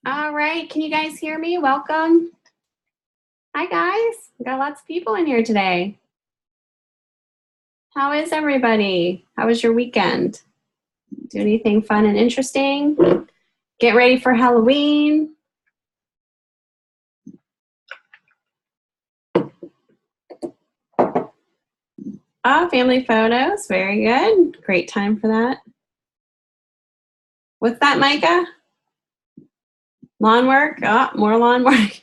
All right, can you guys hear me? Welcome. Hi guys, we got lots of people in here today. How is everybody? How was your weekend? Do anything fun and interesting? Get ready for Halloween. Oh, family photos, very good. Great time for that. What's that, Micah? Lawn work? Oh, more lawn work.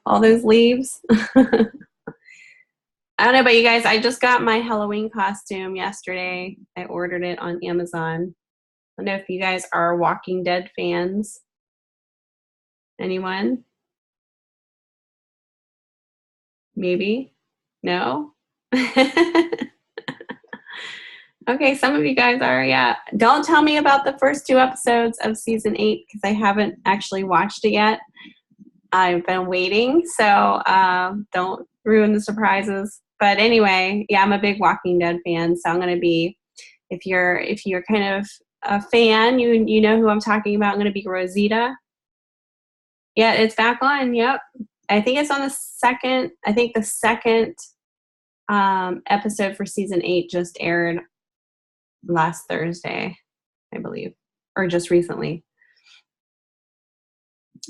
All those leaves. I don't know about you guys. I just got my Halloween costume yesterday. I ordered it on Amazon. I don't know if you guys are Walking Dead fans. Anyone? Maybe? No? Okay, some of you guys are, yeah. Don't tell me about the first 2 episodes of season 8 because I haven't actually watched it yet. I've been waiting, so don't ruin the surprises. But anyway, yeah, I'm a big Walking Dead fan, so I'm going to be, if you're kind of a fan, you know who I'm talking about. I'm going to be Rosita. Yeah, it's back on. Yep, I think it's on the second. I think the second episode for season 8 just aired last Thursday, I believe, or just recently.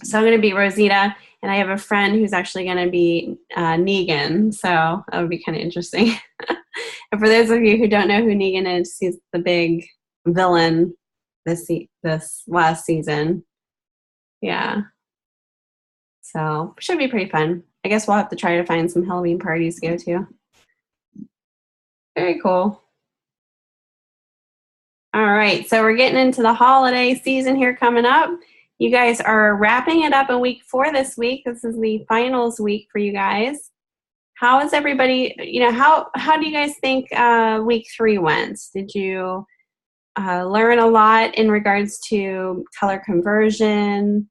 So I'm going to be Rosita, and I have a friend who's actually going to be Negan, so that would be kind of interesting. And for those of you who don't know who Negan is, he's the big villain this last season. Yeah. So should be pretty fun. I guess we'll have to try to find some Halloween parties to go to. Very cool. All right, so we're getting into the holiday season here coming up. You guys are wrapping it up in week 4 this week. This is the finals week for you guys. How is everybody, how do you guys think week 3 went? Did you learn a lot in regards to color conversion,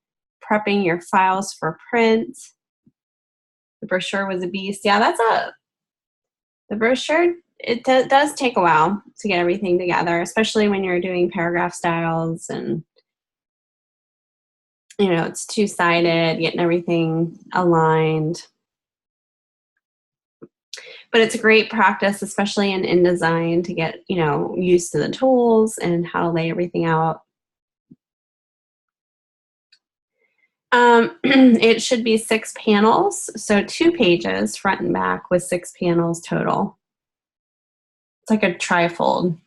prepping your files for print? The brochure was a beast. Yeah, the brochure, it does take a while to get everything together, especially when you're doing paragraph styles and, it's two-sided, getting everything aligned. But it's a great practice, especially in InDesign, to get, used to the tools and how to lay everything out. It should be 6 panels, so 2 pages, front and back, with 6 panels total. It's like a trifold.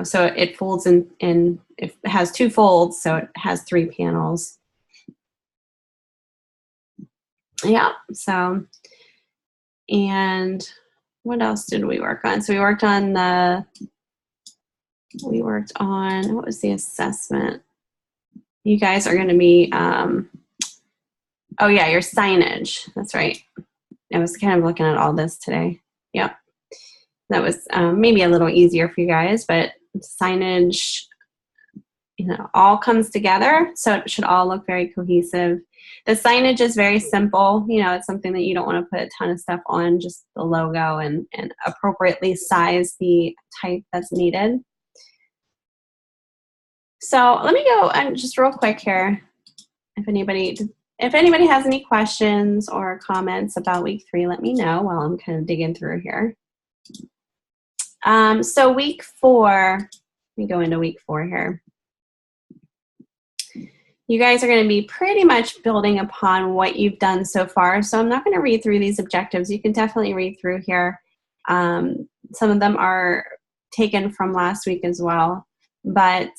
So it folds in it has 2 folds, so it has 3 panels. Yeah, so, and what else did we work on? So we worked on, what was the assessment? You guys are going to be, oh yeah, your signage. That's right. I was kind of looking at all this today. Yep. That was maybe a little easier for you guys, but signage, all comes together, so it should all look very cohesive. The signage is very simple. It's something that you don't want to put a ton of stuff on, just the logo, and appropriately size the type that's needed. So let me go and just real quick here. If anybody has any questions or comments about week 3, let me know while I'm kind of digging through here. So week 4, let me go into week 4 here. You guys are going to be pretty much building upon what you've done so far. So I'm not going to read through these objectives. You can definitely read through here. Some of them are taken from last week as well. But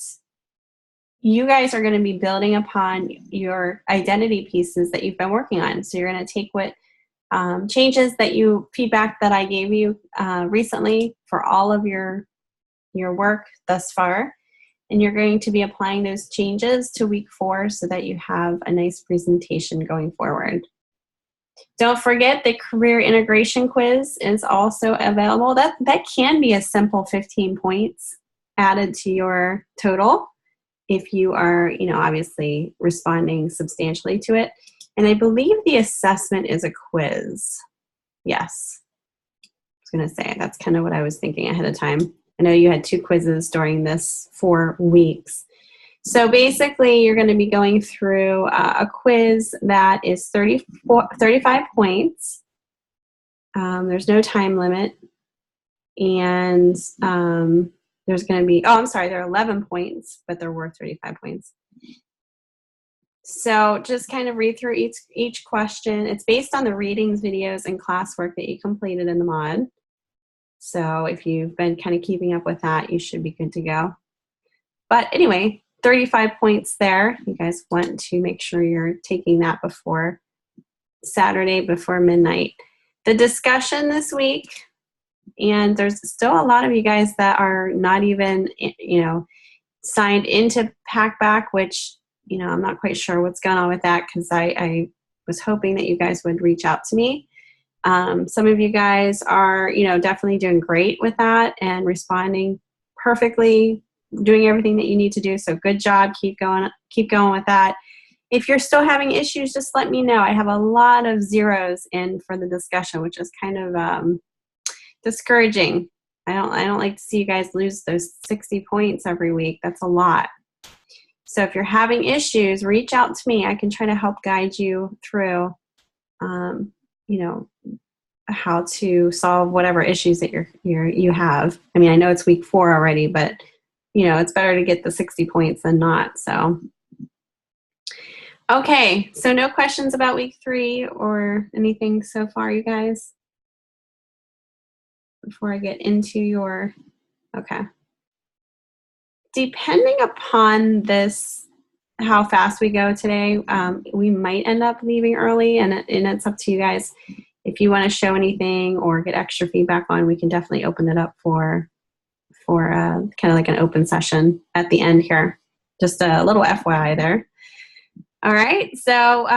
you guys are going to be building upon your identity pieces that you've been working on. So you're going to take what changes feedback that I gave you recently for all of your work thus far. And you're going to be applying those changes to week 4 so that you have a nice presentation going forward. Don't forget the career integration quiz is also available. That can be a simple 15 points added to your total if you are, obviously responding substantially to it. And I believe the assessment is a quiz. Yes. I was going to say, that's kind of what I was thinking ahead of time. I know you had 2 quizzes during this 4 weeks. So basically, you're going to be going through a quiz that is 35 points. There's no time limit. And there's going to be, oh, I'm sorry, there are 11 points, but they're worth 35 points. So just kind of read through each question. It's based on the readings, videos, and classwork that you completed in the mod. So if you've been kind of keeping up with that, you should be good to go. But anyway, 35 points there. You guys want to make sure you're taking that before Saturday, before midnight. The discussion this week, and there's still a lot of you guys that are not even, signed into PackBack, which, I'm not quite sure what's going on with that, because I was hoping that you guys would reach out to me. Some of you guys are, definitely doing great with that and responding perfectly, doing everything that you need to do. So good job. Keep going with that. If you're still having issues, just let me know. I have a lot of zeros in for the discussion, which is kind of discouraging. I don't like to see you guys lose those 60 points every week. That's a lot. So if you're having issues, reach out to me. I can try to help guide you through, how to solve whatever issues that you have. I mean, I know it's week 4 already, but it's better to get the 60 points than not. So, okay. So no questions about week 3 or anything so far, you guys? Before I get into your, okay. Depending upon this, how fast we go today, we might end up leaving early, and it's up to you guys. If you want to show anything or get extra feedback on, we can definitely open it up for kind of like an open session at the end here. Just a little FYI there. All right, so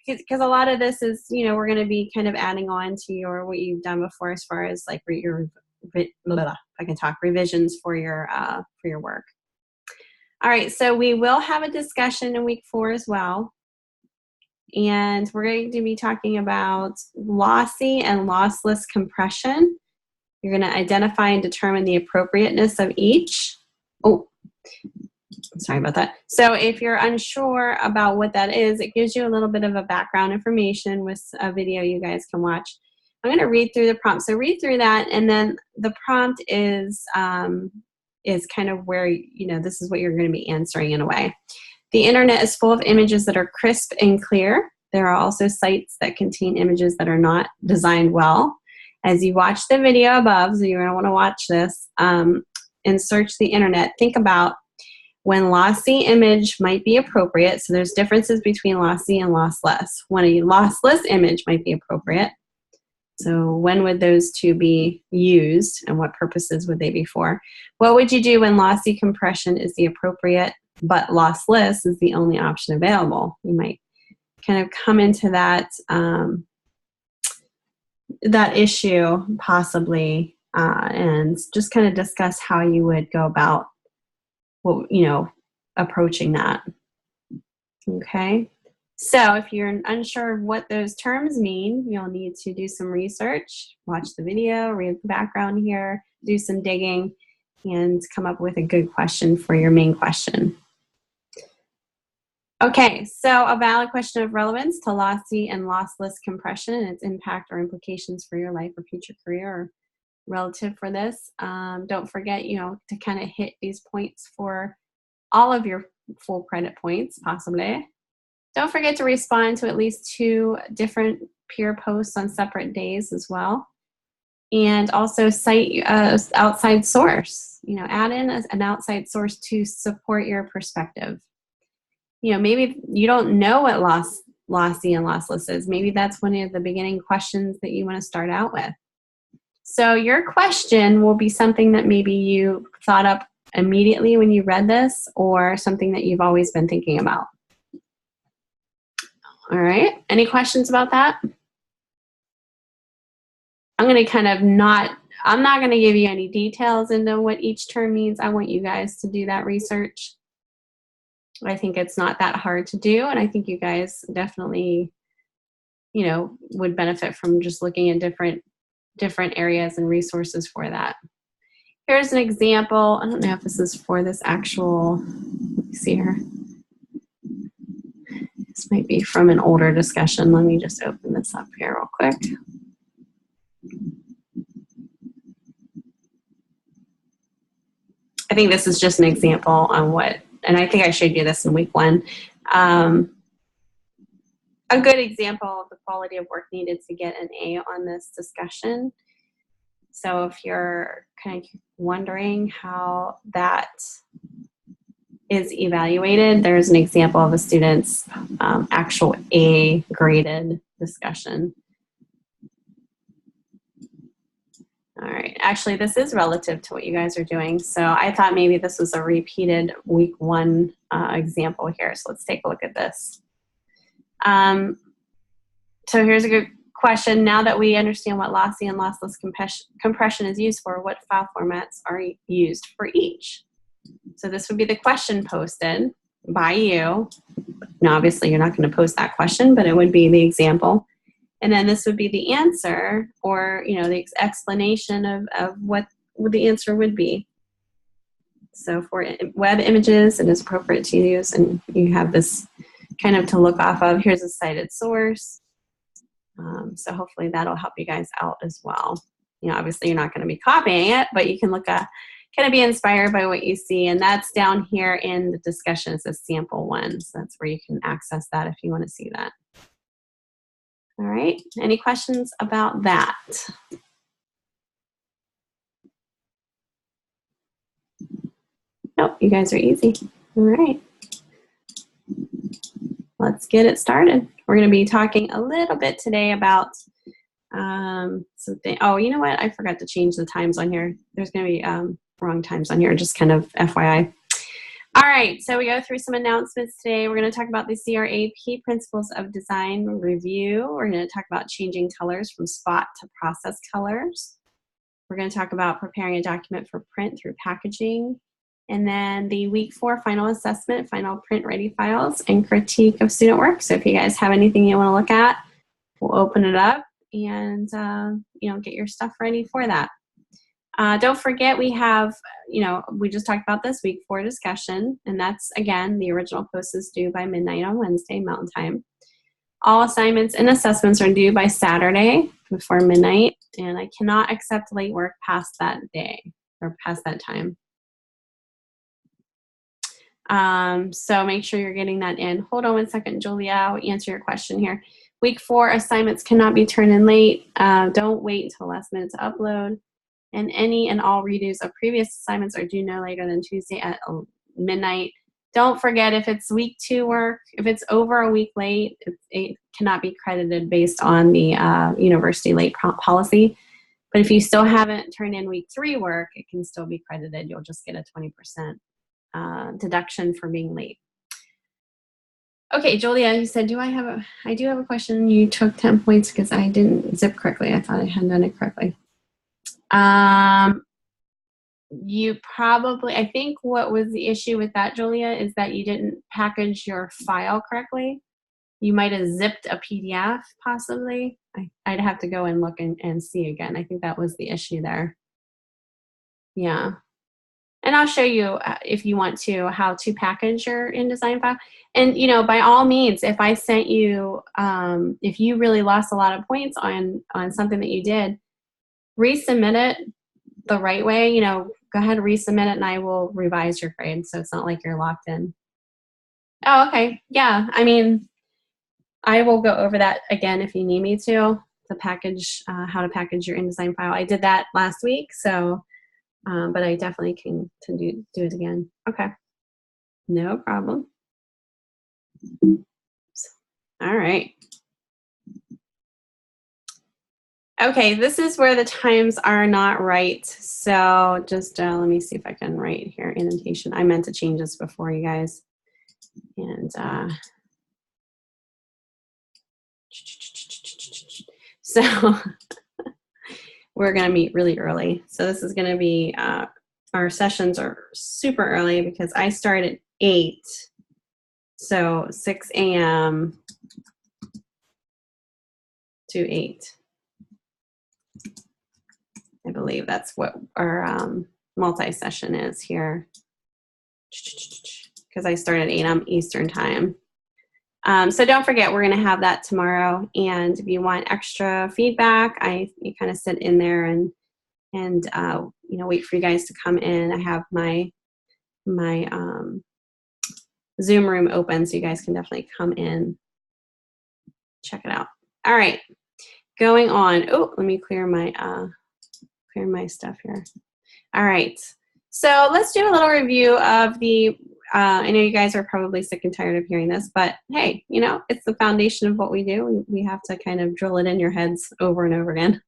because a lot of this is, we're going to be kind of adding on to what you've done before, as far as like revisions for your work. All right, so we will have a discussion in week 4 as well, and we're going to be talking about lossy and lossless compression. You're going to identify and determine the appropriateness of each. Oh, sorry about that. So if you're unsure about what that is, it gives you a little bit of a background information with a video you guys can watch. I'm going to read through the prompt. So read through that, and then the prompt is kind of where, this is what you're going to be answering in a way. The internet is full of images that are crisp and clear. There are also sites that contain images that are not designed well. As you watch the video above, so you're going to want to watch this, and search the internet, think about when lossy image might be appropriate. So there's differences between lossy and lossless. When a lossless image might be appropriate. So when would those two be used, and what purposes would they be for? What would you do when lossy compression is the appropriate, but lossless is the only option available? You might kind of come into that that issue possibly, and just kind of discuss how you would go about approaching that. Okay. So if you're unsure of what those terms mean, you'll need to do some research, watch the video, read the background here, do some digging, and come up with a good question for your main question. Okay, so a valid question of relevance to lossy and lossless compression and its impact or implications for your life or future career or relative for this. Don't forget, to kind of hit these points for all of your full credit points, possibly. Don't forget to respond to at least 2 different peer posts on separate days as well. And also cite an outside source. Add in an outside source to support your perspective. Maybe you don't know what lossy and lossless is. Maybe that's one of the beginning questions that you want to start out with. So your question will be something that maybe you thought up immediately when you read this, or something that you've always been thinking about. All right, any questions about that? I'm going to kind of I'm not going to give you any details into what each term means. I want you guys to do that research. I think it's not that hard to do, and I think you guys definitely, would benefit from just looking at different areas and resources for that. Here's an example. I don't know if this is for this actual, let me see here. This might be from an older discussion. Let me just open this up here real quick. I think this is just an example on what, and I think I showed you this in week 1. A good example of the quality of work needed to get an A on this discussion. So if you're kind of wondering how that is evaluated, there's an example of a student's actual A graded discussion. All right, actually this is relative to what you guys are doing. So I thought maybe this was a repeated week 1 example here. So let's take a look at this. So here's a good question. Now that we understand what lossy and lossless compression is used for, what file formats are used for each? So this would be the question posted by you. Now, obviously, you're not going to post that question, but it would be the example. And then this would be the answer, or the explanation of what the answer would be. So for web images, it is appropriate to use, and you have this kind of to look off of. Here's a cited source. So hopefully that'll help you guys out as well. Obviously you're not going to be copying it, but you can look at, kind of be inspired by what you see. And that's down here in the discussion. It says sample 1. So that's where you can access that if you want to see that. All right. Any questions about that? Nope, you guys are easy. All right. Let's get it started. We're going to be talking a little bit today about something. Oh, you know what? I forgot to change the times on here. There's going to be wrong times on here, just kind of FYI. All right, so we go through some announcements today. We're going to talk about the CRAP Principles of Design Review. We're going to talk about changing colors from spot to process colors. We're going to talk about preparing a document for print through packaging. And then the week 4 final assessment, final print ready files, and critique of student work. So if you guys have anything you want to look at, we'll open it up and get your stuff ready for that. Don't forget we have, we just talked about this week 4 discussion, and that's, again, the original post is due by midnight on Wednesday, Mountain Time. All assignments and assessments are due by Saturday before midnight, and I cannot accept late work past that day or past that time. So make sure you're getting that in. Hold on 1 second, Julia. I'll answer your question here. Week 4 assignments cannot be turned in late. Don't wait until last minute to upload. And any and all redos of previous assignments are due no later than Tuesday at midnight. Don't forget, if it's week 2 work, if it's over a week late, it cannot be credited based on the university late policy. But if you still haven't turned in week 3 work, it can still be credited. You'll just get a 20% deduction for being late. Okay, Julia, you said, I do have a question. You took 10 points because I didn't zip correctly. I thought I had done it correctly. You probably, I think what was the issue with that, Julia, is that you didn't package your file correctly. You might have zipped a PDF, possibly. I'd have to go and look and see again. I think that was the issue there. Yeah. And I'll show you, if you want to, how to package your InDesign file. And, by all means, if I sent you, if you really lost a lot of points on something that you did, resubmit it the right way. Go ahead and resubmit it, and I will revise your grade, so it's not like you're locked in. Oh, okay. Yeah, I will go over that again if you need me to package, how to package your InDesign file. I did that last week, so... but I definitely can do it again. Okay, no problem. All right. Okay, this is where the times are not right. So just let me see if I can write here, annotation. I meant to change this before, you guys. And so we're going to meet really early. So this is going to be, our sessions are super early because I start at 8. So 6 a.m. to 8. I believe that's what our multi-session is here. because I start at 8 Eastern time. So don't forget, we're going to have that tomorrow. And if you want extra feedback, you kind of sit in there and you know, wait for you guys to come in. I have my Zoom room open, so you guys can definitely come in, check it out. All right, going on. Oh, let me clear my stuff here. All right, so let's do a little review of the. I know you guys are probably sick and tired of hearing this, but hey, you know, it's the foundation of what we do. We have to kind of drill it in your heads over and over again.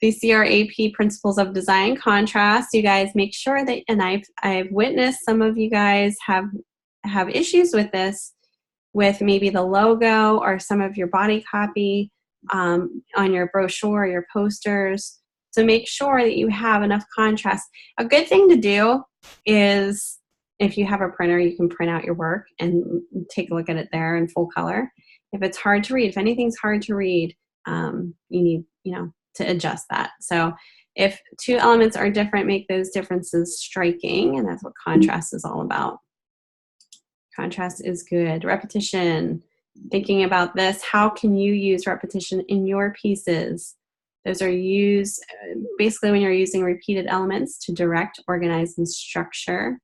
The CRAP principles of design contrast. You guys make sure that, and I've witnessed some of you guys have issues with this, with maybe the logo or some of your body copy on your brochure, your posters. So make sure that you have enough contrast. A good thing to do is, if you have a printer, you can print out your work and take a look at it there in full color. If it's hard to read, if anything's hard to read, you need, you know, to adjust that. So if two elements are different, make those differences striking, and that's what contrast is all about. Contrast is good. Repetition. Thinking about this, how can you use repetition in your pieces? Those are used basically when you're using repeated elements to direct, organize, and structure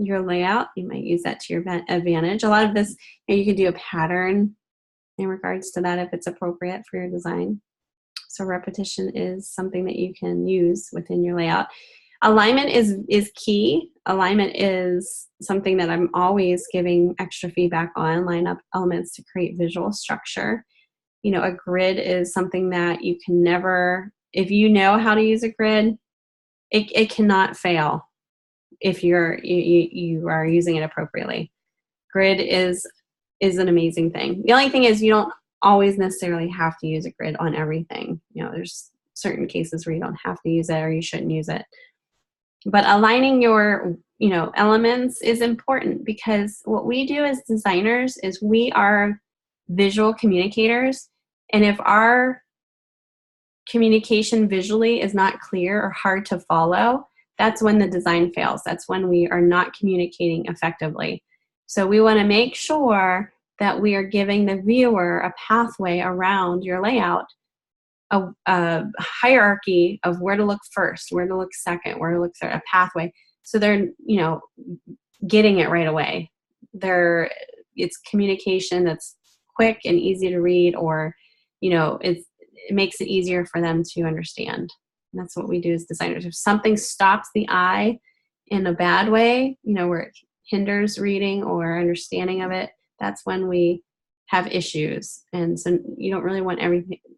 your layout. You might use that to your advantage. A lot of this, you know, you can do a pattern in regards to that if it's appropriate for your design. So repetition is something that you can use within your layout. Alignment is key. Alignment is something that I'm always giving extra feedback on. Line up elements to create visual structure. You know, a grid is something that you can never, if you know how to use a grid, it cannot fail if you are using it appropriately. Grid is an amazing thing. The only thing is, you don't always necessarily have to use a grid on everything. You know, there's certain cases where you don't have to use it or you shouldn't use it. But aligning your, you know, elements is important, because what we do as designers is we are visual communicators. And if our communication visually is not clear or hard to follow, that's when the design fails. That's when we are not communicating effectively. So we want to make sure that we are giving the viewer a pathway around your layout, a hierarchy of where to look first, where to look second, where to look third, a pathway. So they're, you know, getting it right away. It's communication that's quick and easy to read, or, you know, it makes it easier for them to understand. And that's what we do as designers. If something stops the eye in a bad way, you know, where it hinders reading or understanding of it, that's when we have issues. And so you don't really want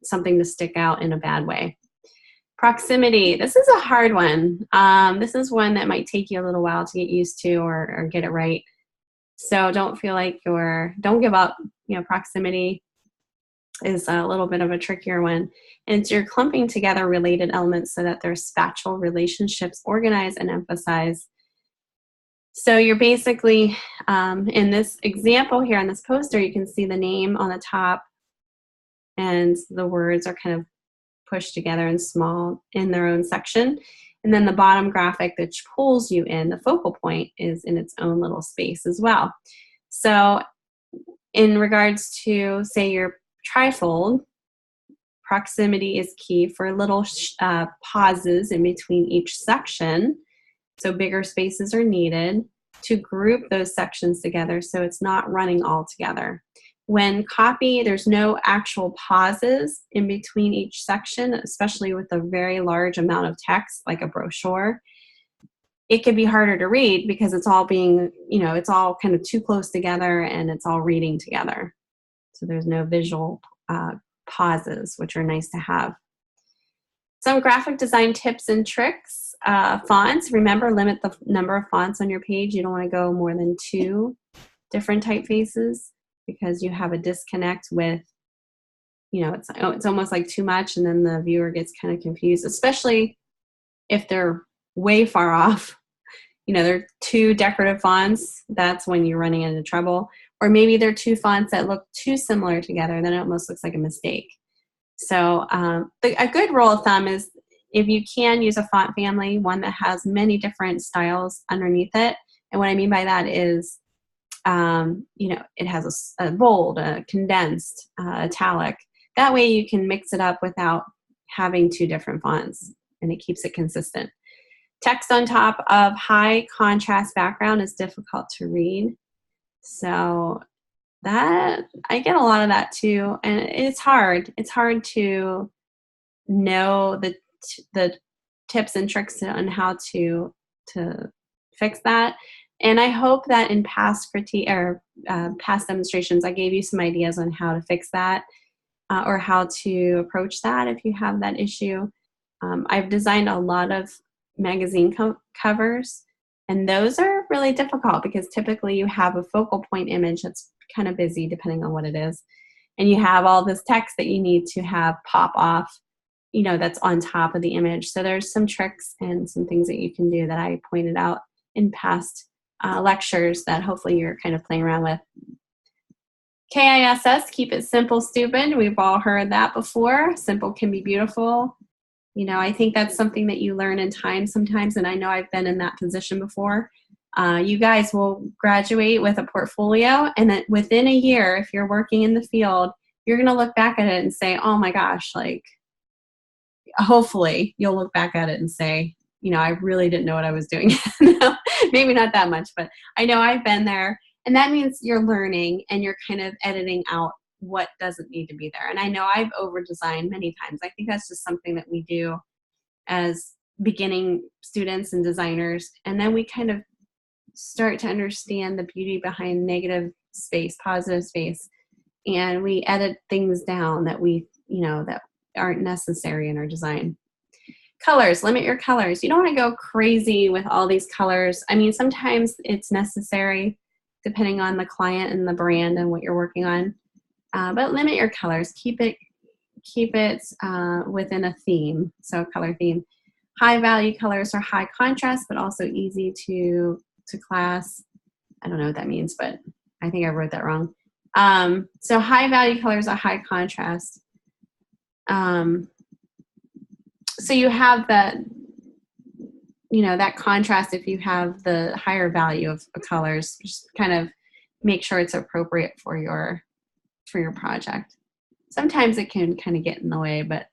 something to stick out in a bad way. Proximity. This is a hard one. This is one that might take you a little while to get used to or get it right. So don't feel like don't give up. You know, proximity is a little bit of a trickier one. And you're clumping together related elements so that their spatial relationships organize and emphasize. So you're basically, in this example here on this poster, you can see the name on the top and the words are kind of pushed together in small in their own section. And then the bottom graphic that pulls you in, the focal point, is in its own little space as well. So in regards to, say, your trifold, proximity is key for little pauses in between each section. So bigger spaces are needed to group those sections together so it's not running all together. When copy, there's no actual pauses in between each section, especially with a very large amount of text like a brochure. It can be harder to read because it's all being, you know, it's all kind of too close together and it's all reading together. So there's no visual pauses, which are nice to have. Some graphic design tips and tricks. Fonts, remember, limit the number of fonts on your page. You don't want to go more than 2 different typefaces because you have a disconnect with, you know, it's almost like too much, and then the viewer gets kind of confused, especially if they're way far off. You know, they're 2 decorative fonts, that's when you're running into trouble. Or maybe they're 2 fonts that look too similar together, then it almost looks like a mistake. So a good rule of thumb is, if you can use a font family, one that has many different styles underneath it, And what I mean by that is, it has a bold, a condensed, italic. That way you can mix it up without having two different fonts, and it keeps it consistent. Text on top of high contrast background is difficult to read. So that, I get a lot of that too. And it's hard. It's hard to know the tips and tricks on how to fix that. And I hope that in past past demonstrations, I gave you some ideas on how to fix that, or how to approach that if you have that issue. I've designed a lot of magazine covers, and those are really difficult because typically you have a focal point image that's kind of busy depending on what it is, and you have all this text that you need to have pop off, that's on top of the image. So there's some tricks and some things that you can do that I pointed out in past lectures that hopefully you're kind of playing around with. KISS, keep it simple, stupid. We've all heard that before. Simple can be beautiful. I think that's something that you learn in time sometimes, and I know I've been in that position before. You guys will graduate with a portfolio, and then within a year, if you're working in the field, you're going to look back at it and say, oh my gosh, hopefully you'll look back at it and say, I really didn't know what I was doing. No, maybe not that much, but I know I've been there. And that means you're learning and you're kind of editing out what doesn't need to be there. And I know I've over-designed many times. I think that's just something that we do as beginning students and designers. And then we kind of start to understand the beauty behind negative space, positive space. And we edit things down that that aren't necessary in our design. Colors, limit your colors. You don't want to go crazy with all these colors. I mean, sometimes it's necessary depending on the client and the brand and what you're working on. But limit your colors. Keep it within a theme, so a color theme. High value colors are high contrast, but also easy to class. I don't know what that means, but I think I wrote that wrong. So high value colors are high contrast. So you have that, that contrast if you have the higher value of colors. Just kind of make sure it's appropriate for your project. Sometimes it can kind of get in the way, but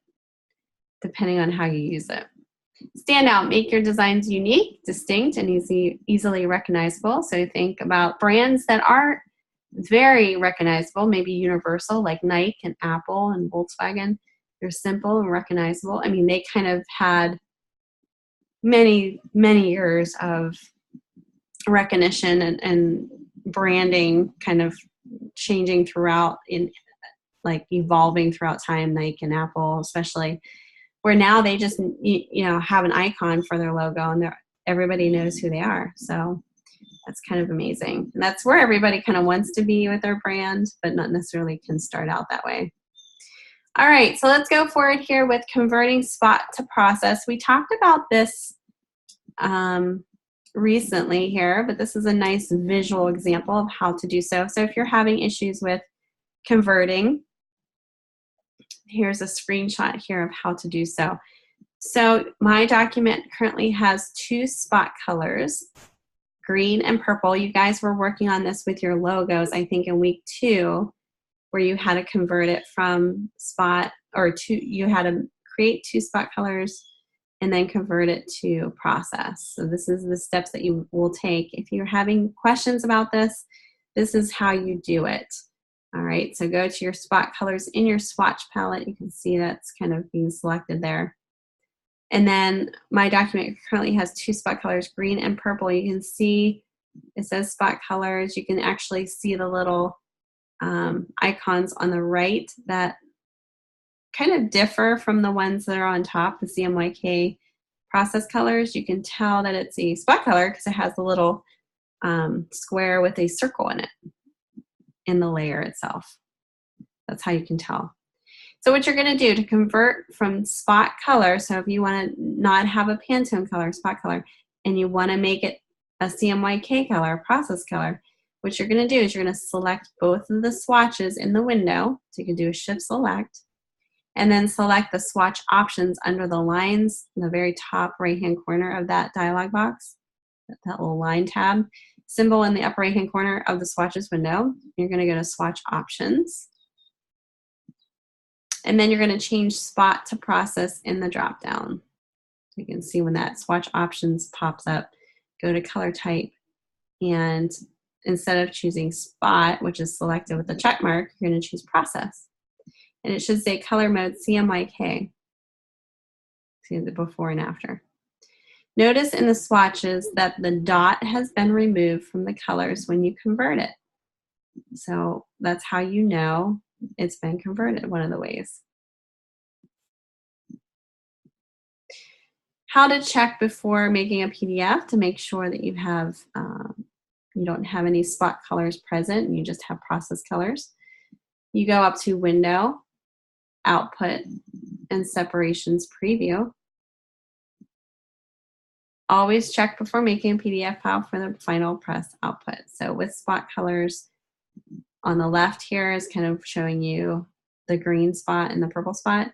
depending on how you use it. Stand out, make your designs unique, distinct, and easily recognizable. So think about brands that aren't very recognizable, maybe universal, like Nike and Apple and Volkswagen. They're simple and recognizable. I mean, they kind of had many, many years of recognition and branding kind of changing throughout, evolving throughout time, Nike and Apple especially, where now they just have an icon for their logo and everybody knows who they are. So that's kind of amazing. And that's where everybody kind of wants to be with their brand, but not necessarily can start out that way. All right, so let's go forward here with converting spot to process. We talked about this recently here, but this is a nice visual example of how to do so. So if you're having issues with converting, here's a screenshot here of how to do so. So my document currently has two spot colors, green and purple. You guys were working on this with your logos, I think in week 2, where you had to convert it from spot, you had to create 2 spot colors and then convert it to process. So this is the steps that you will take. If you're having questions about this, this is how you do it. All right, so go to your spot colors in your swatch palette. You can see that's kind of being selected there. And then my document currently has 2 spot colors, green and purple. You can see it says spot colors. You can actually see the little icons on the right that kind of differ from the ones that are on top, the CMYK process colors. You can tell that it's a spot color because it has the little square with a circle in it in the layer itself. That's how you can tell. So what you're going to do to convert from spot color, so if you want to not have a Pantone color, spot color, and you want to make it a CMYK color, a process color, what you're going to do is you're going to select both of the swatches in the window. So you can do a shift select, and then select the swatch options under the lines in the very top right-hand corner of that dialog box. that little line tab symbol in the upper right-hand corner of the swatches window. You're going to go to swatch options. And then you're going to change spot to process in the dropdown. You can see when that swatch options pops up, go to color type, and instead of choosing spot, which is selected with the check mark, you're going to choose process. And it should say color mode CMYK. See the before and after. Notice in the swatches that the dot has been removed from the colors when you convert it. So that's how you know it's been converted, one of the ways. How to check before making a PDF to make sure that you have you don't have any spot colors present and you just have process colors. You go up to Window, Output, and Separations Preview. Always check before making a PDF file for the final press output. So with spot colors, on the left here is kind of showing you the green spot and the purple spot,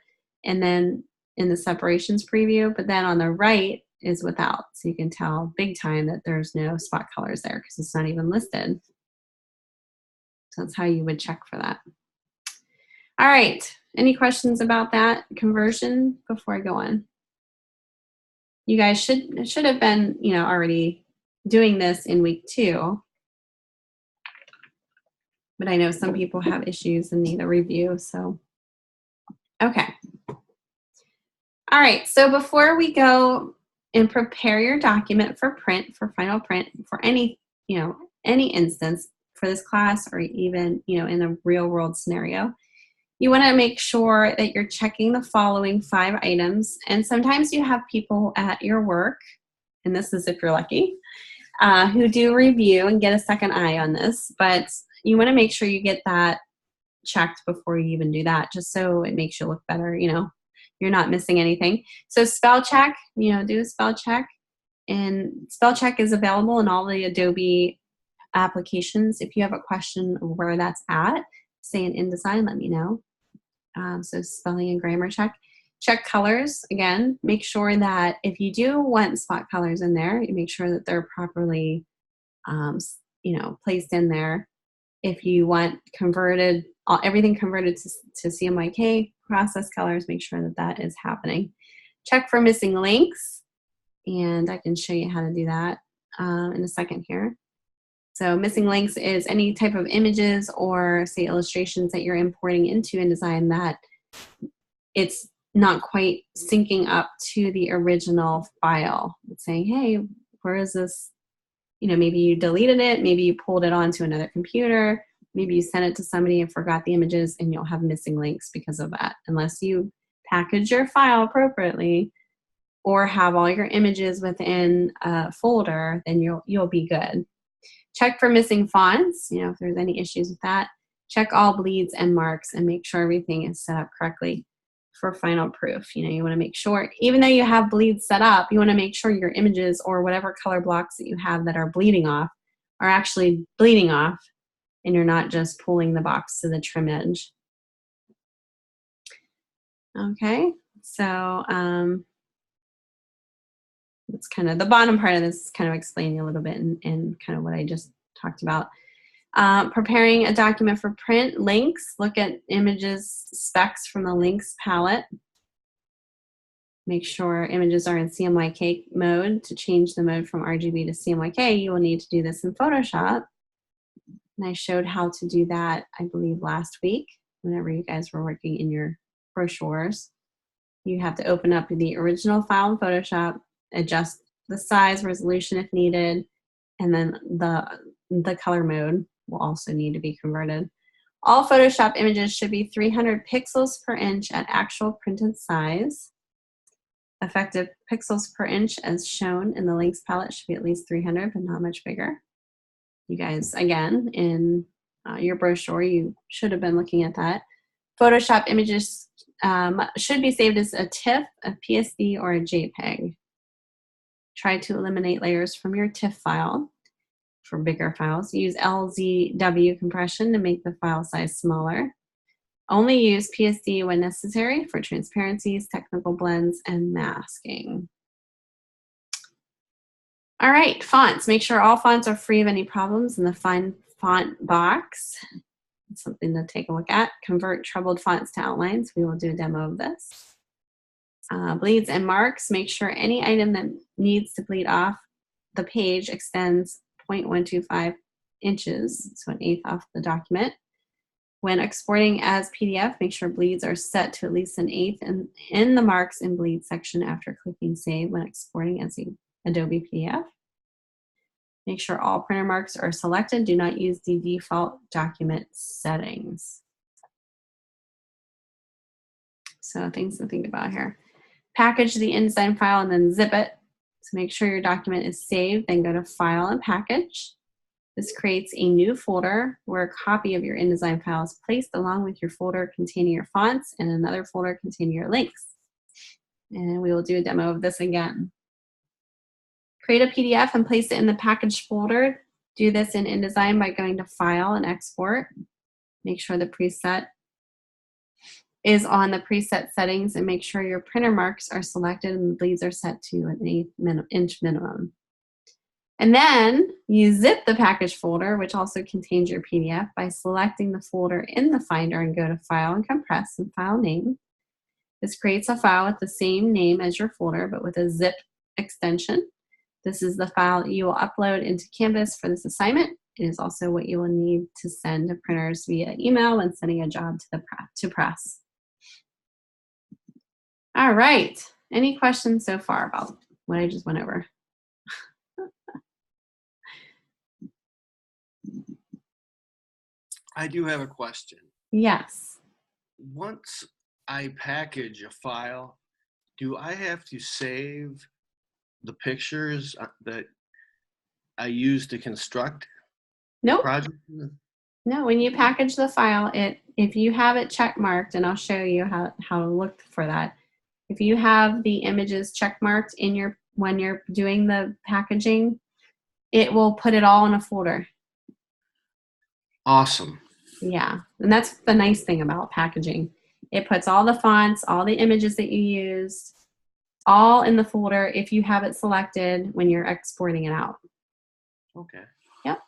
and then in the separations preview, but then on the right is without. So you can tell big time that there's no spot colors there because it's not even listed. So that's how you would check for that. All right, any questions about that conversion before I go on? You guys should have been, already doing this in week 2. But I know some people have issues and need a review, so. Okay. All right, so before we go and prepare your document for print, for final print, for any instance for this class or even, in a real world scenario, you want to make sure that you're checking the following 5 items. And sometimes you have people at your work, and this is if you're lucky, who do review and get a second eye on this. But you want to make sure you get that checked before you even do that, just so it makes you look better, you're not missing anything. So spell check, do a spell check. And spell check is available in all the Adobe applications. If you have a question of where that's at, say in InDesign, let me know. So spelling and grammar check. Check colors. Again, make sure that if you do want spot colors in there, you make sure that they're properly, placed in there. If you want everything converted to CMYK process colors, make sure that that is happening. Check for missing links, and I can show you how to do that in a second here. So missing links is any type of images or, say, illustrations that you're importing into InDesign that it's not quite syncing up to the original file. It's saying, hey, where is this? Maybe you deleted it, maybe you pulled it onto another computer, maybe you sent it to somebody and forgot the images, and you'll have missing links because of that. Unless you package your file appropriately or have all your images within a folder, then you'll be good. Check for missing fonts, if there's any issues with that. Check all bleeds and marks and make sure everything is set up correctly for final proof. You want to make sure, even though you have bleeds set up, you want to make sure your images or whatever color blocks that you have that are bleeding off are actually bleeding off, and you're not just pulling the box to the trim edge. Okay, so it's kind of the bottom part of this is kind of explaining a little bit and kind of what I just talked about. Preparing a document for print. Links. Look at images specs from the links palette. Make sure images are in CMYK mode. To change the mode from RGB to CMYK, you will need to do this in Photoshop. And I showed how to do that, I believe, last week, whenever you guys were working in your brochures. You have to open up the original file in Photoshop, adjust the size, resolution if needed, and then the color mode will also need to be converted. All Photoshop images should be 300 pixels per inch at actual printed size. Effective pixels per inch as shown in the links palette should be at least 300, but not much bigger. You guys, again, in your brochure, you should have been looking at that. Photoshop images should be saved as a TIFF, a PSD, or a JPEG. Try to eliminate layers from your TIFF file. For bigger files, use LZW compression to make the file size smaller. Only use PSD when necessary for transparencies, technical blends, and masking. All right, fonts. Make sure all fonts are free of any problems in the Find Font box. It's something to take a look at. Convert troubled fonts to outlines. We will do a demo of this. Bleeds and marks. Make sure any item that needs to bleed off the page extends 0.125 inches, so an eighth off the document. When exporting as PDF, make sure bleeds are set to at least an eighth in the marks and bleed section after clicking save when exporting as an Adobe PDF. Make sure all printer marks are selected. Do not use the default document settings. So things to think about here. Package the InDesign file and then zip it. So make sure your document is saved, then go to File and Package. This creates a new folder where a copy of your InDesign file is placed along with your folder containing your fonts and another folder containing your links. And we will do a demo of this again. Create a PDF and place it in the package folder. Do this in InDesign by going to File and Export. Make sure the preset is on the preset settings and make sure your printer marks are selected and the bleeds are set to an inch minimum. And then you zip the package folder, which also contains your PDF, by selecting the folder in the Finder and go to File and Compress and File Name. This creates a file with the same name as your folder, but with a zip extension. This is the file you will upload into Canvas for this assignment. It is also what you will need to send to printers via email when sending a job to press. All right. Any questions so far about what I just went over? I do have a question. Yes. Once I package a file, do I have to save the pictures that I use to construct Nope. the project? No, when you package the file, if you have it check marked, and I'll show you how to look for that. If you have the images check marked in when you're doing the packaging, it will put it all in a folder. Awesome. Yeah, and that's the nice thing about packaging. It puts all the fonts, all the images that you used, all in the folder if you have it selected when you're exporting it out. Okay. Yep.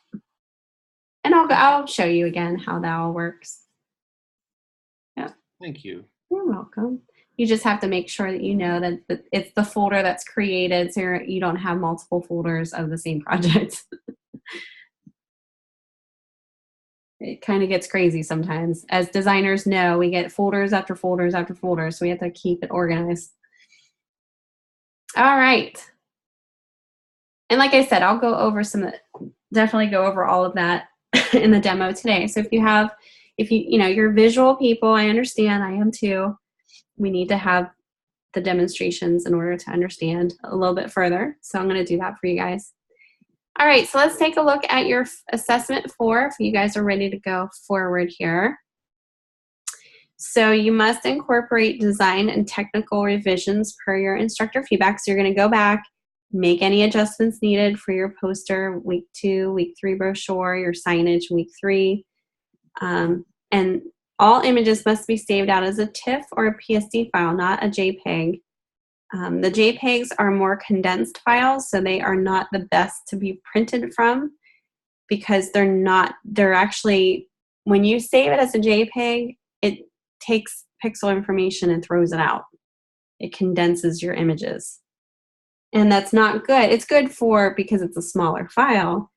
And I'll show you again how that all works. Yep. Thank you. You're welcome. You just have to make sure that you know that it's the folder that's created so you don't have multiple folders of the same project. It kind of gets crazy sometimes. As designers know, we get folders after folders after folders, so we have to keep it organized. All right. And like I said, I'll go over definitely go over all of that in the demo today. So if you're visual people, I understand, I am too. We need to have the demonstrations in order to understand a little bit further. So I'm going to do that for you guys. All right, so let's take a look at your assessment 4 if you guys are ready to go forward here. So you must incorporate design and technical revisions per your instructor feedback. So you're going to go back, make any adjustments needed for your poster, week 2, week 3 brochure, your signage, week 3. And all images must be saved out as a TIFF or a PSD file, not a JPEG. The JPEGs are more condensed files, so they are not the best to be printed from because they're actually, when you save it as a JPEG, it takes pixel information and throws it out. It condenses your images. And that's not good. It's good because it's a smaller file,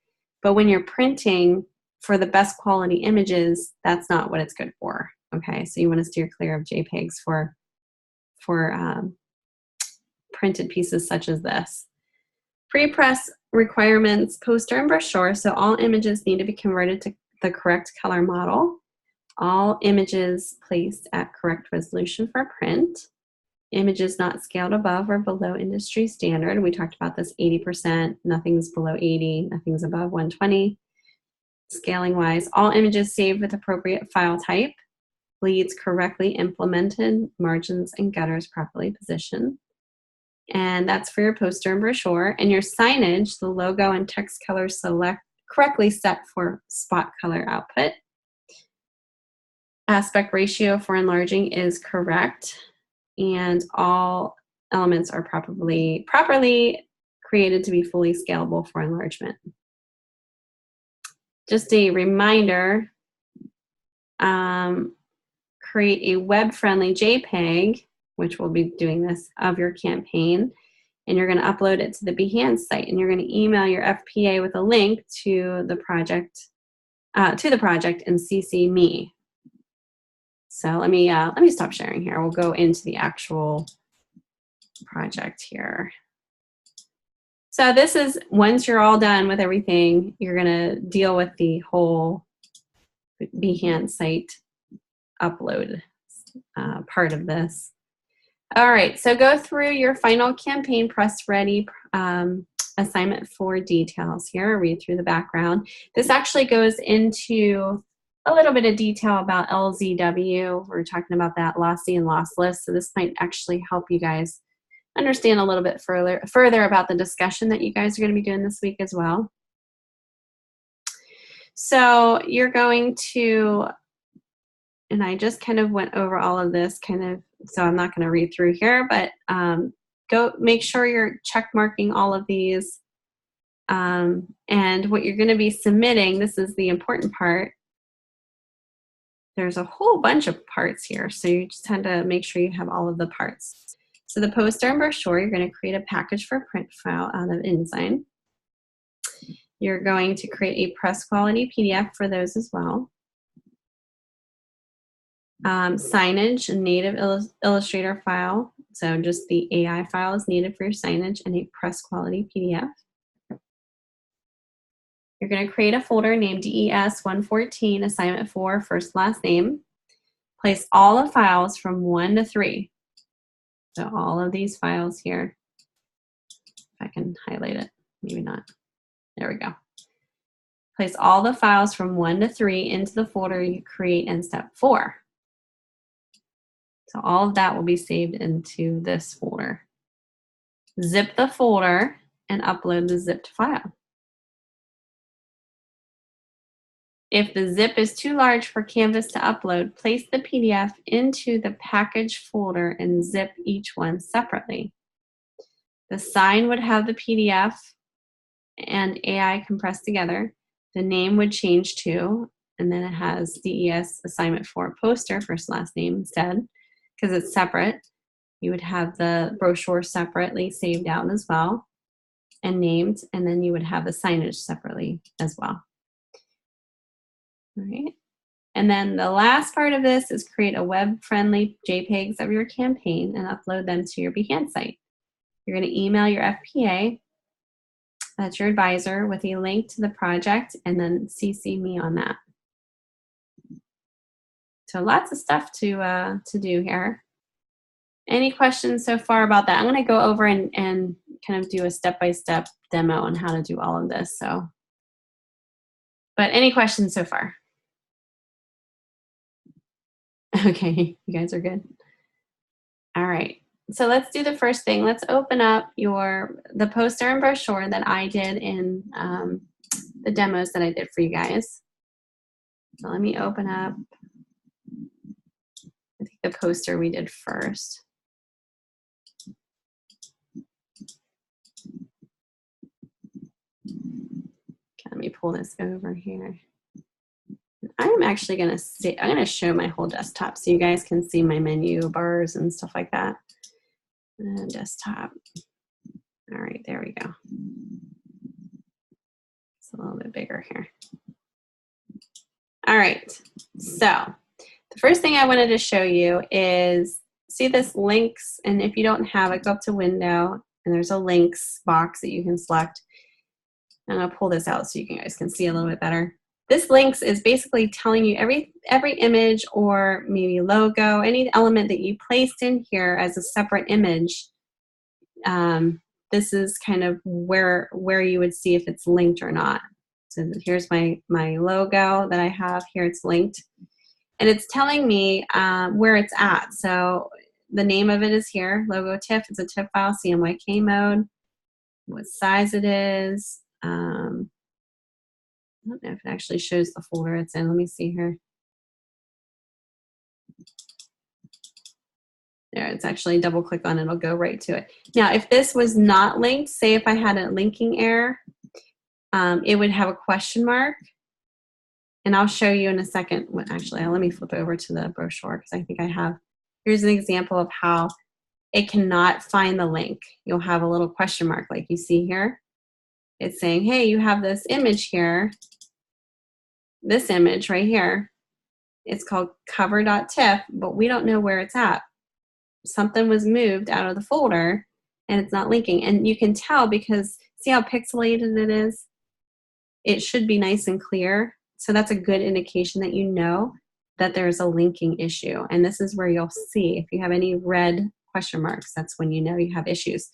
but when you're printing for the best quality images, that's not what it's good for. Okay, so you want to steer clear of JPEGs for printed pieces such as this. Pre-press requirements, poster and brochure. So all images need to be converted to the correct color model. All images placed at correct resolution for print. Images not scaled above or below industry standard. We talked about this 80%, nothing's below 80, nothing's above 120. Scaling wise, all images saved with appropriate file type. Bleeds correctly implemented, margins and gutters properly positioned. And that's for your poster and brochure. And your signage, the logo and text colors correctly set for spot color output. Aspect ratio for enlarging is correct. And all elements are properly created to be fully scalable for enlargement. Just a reminder, create a web-friendly JPEG, which we'll be doing this, of your campaign, and you're going to upload it to the Behance site, and you're going to email your FPA with a link to the project and CC me. So let me stop sharing here. We'll go into the actual project here. So this is, once you're all done with everything, you're going to deal with the whole Behance site upload part of this. All right, so go through your final campaign press ready assignment 4 details here. Read through the background. This actually goes into a little bit of detail about LZW. We're talking about that lossy and lossless, so this might actually help you guys understand a little bit further about the discussion that you guys are going to be doing this week as well. So you're going to, and I just kind of went over all of this so I'm not going to read through here, but go make sure you're check marking all of these. And what you're going to be submitting, this is the important part. There's a whole bunch of parts here, so you just have to make sure you have all of the parts. So the poster and brochure, you're going to create a package for print file out of InDesign. You're going to create a press quality PDF for those as well. Signage, a native Illustrator file. So just the AI file is needed for your signage and a press quality PDF. You're going to create a folder named DES114 Assignment 4 First Last Name. Place all the files from 1 to 3. So all of these files here. If I can highlight it, maybe not. There we go. Place all the files from 1 to 3 into the folder you create in step 4. So all of that will be saved into this folder. Zip the folder and upload the zipped file. If the zip is too large for Canvas to upload, place the PDF into the package folder and zip each one separately. The sign would have the PDF and AI compressed together. The name would change to, and then it has DES Assignment 4 Poster, first last name instead, because it's separate. You would have the brochure separately saved out as well and named, and then you would have the signage separately as well. All right. And then the last part of this is create a web-friendly JPEGs of your campaign and upload them to your Behance site. You're going to email your FPA, that's your advisor, with a link to the project and then CC me on that. So lots of stuff to do here. Any questions so far about that? I'm going to go over and kind of do a step-by-step demo on how to do all of this. So, but any questions so far? Okay, you guys are good. All right, so let's do the first thing. Let's open up the poster and brochure that I did in the demos that I did for you guys. So let me open up, I think the poster we did first. Okay, let me pull this over here. I'm actually going to show my whole desktop so you guys can see my menu bars and stuff like that. And desktop. All right, there we go. It's a little bit bigger here. All right, so the first thing I wanted to show you is, see this links, and if you don't have it, go up to window, and there's a links box that you can select. I'm going to pull this out so you guys can see a little bit better. This links is basically telling you every image or maybe logo, any element that you placed in here as a separate image. This is kind of where you would see if it's linked or not. So here's my logo that I have here. It's linked, and it's telling me where it's at. So the name of it is here, logo TIFF. It's a TIFF file, CMYK mode, what size it is. I don't know if it actually shows the folder it's in. Let me see here. There, it's actually double click on it, it'll go right to it. Now, if this was not linked, say if I had a linking error, it would have a question mark. And I'll show you in a second. Actually, let me flip over to the brochure because I think I have. Here's an example of how it cannot find the link. You'll have a little question mark like you see here. It's saying, hey, you have this image here, this image right here. It's called cover.tif, but we don't know where it's at. Something was moved out of the folder and it's not linking. And you can tell because see how pixelated it is? It should be nice and clear. So that's a good indication that you know that there's a linking issue. And this is where you'll see if you have any red question marks, that's when you know you have issues.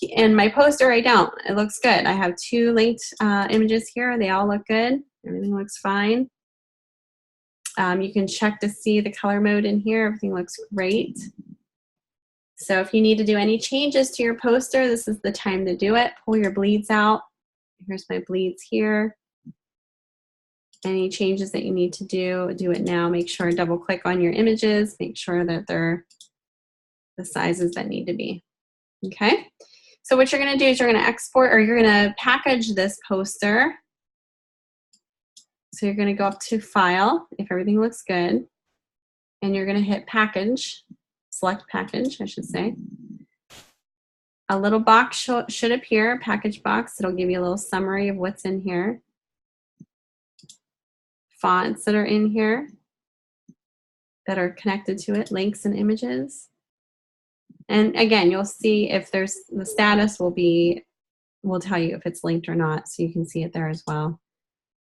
In my poster, I don't. It looks good. I have 2 linked images here. They all look good. Everything looks fine. You can check to see the color mode in here. Everything looks great. So if you need to do any changes to your poster, this is the time to do it. Pull your bleeds out. Here's my bleeds here. Any changes that you need to do it now. Make sure double click on your images. Make sure that they're the sizes that need to be. Okay. So what you're going to do is you're going to export, or you're going to package this poster. So you're going to go up to File, if everything looks good, and you're going to hit Package, select Package, I should say. A little box should appear, a package box. It'll give you a little summary of what's in here. Fonts that are in here that are connected to it, links and images. And again, you'll see if there's the status will tell you if it's linked or not, so you can see it there as well.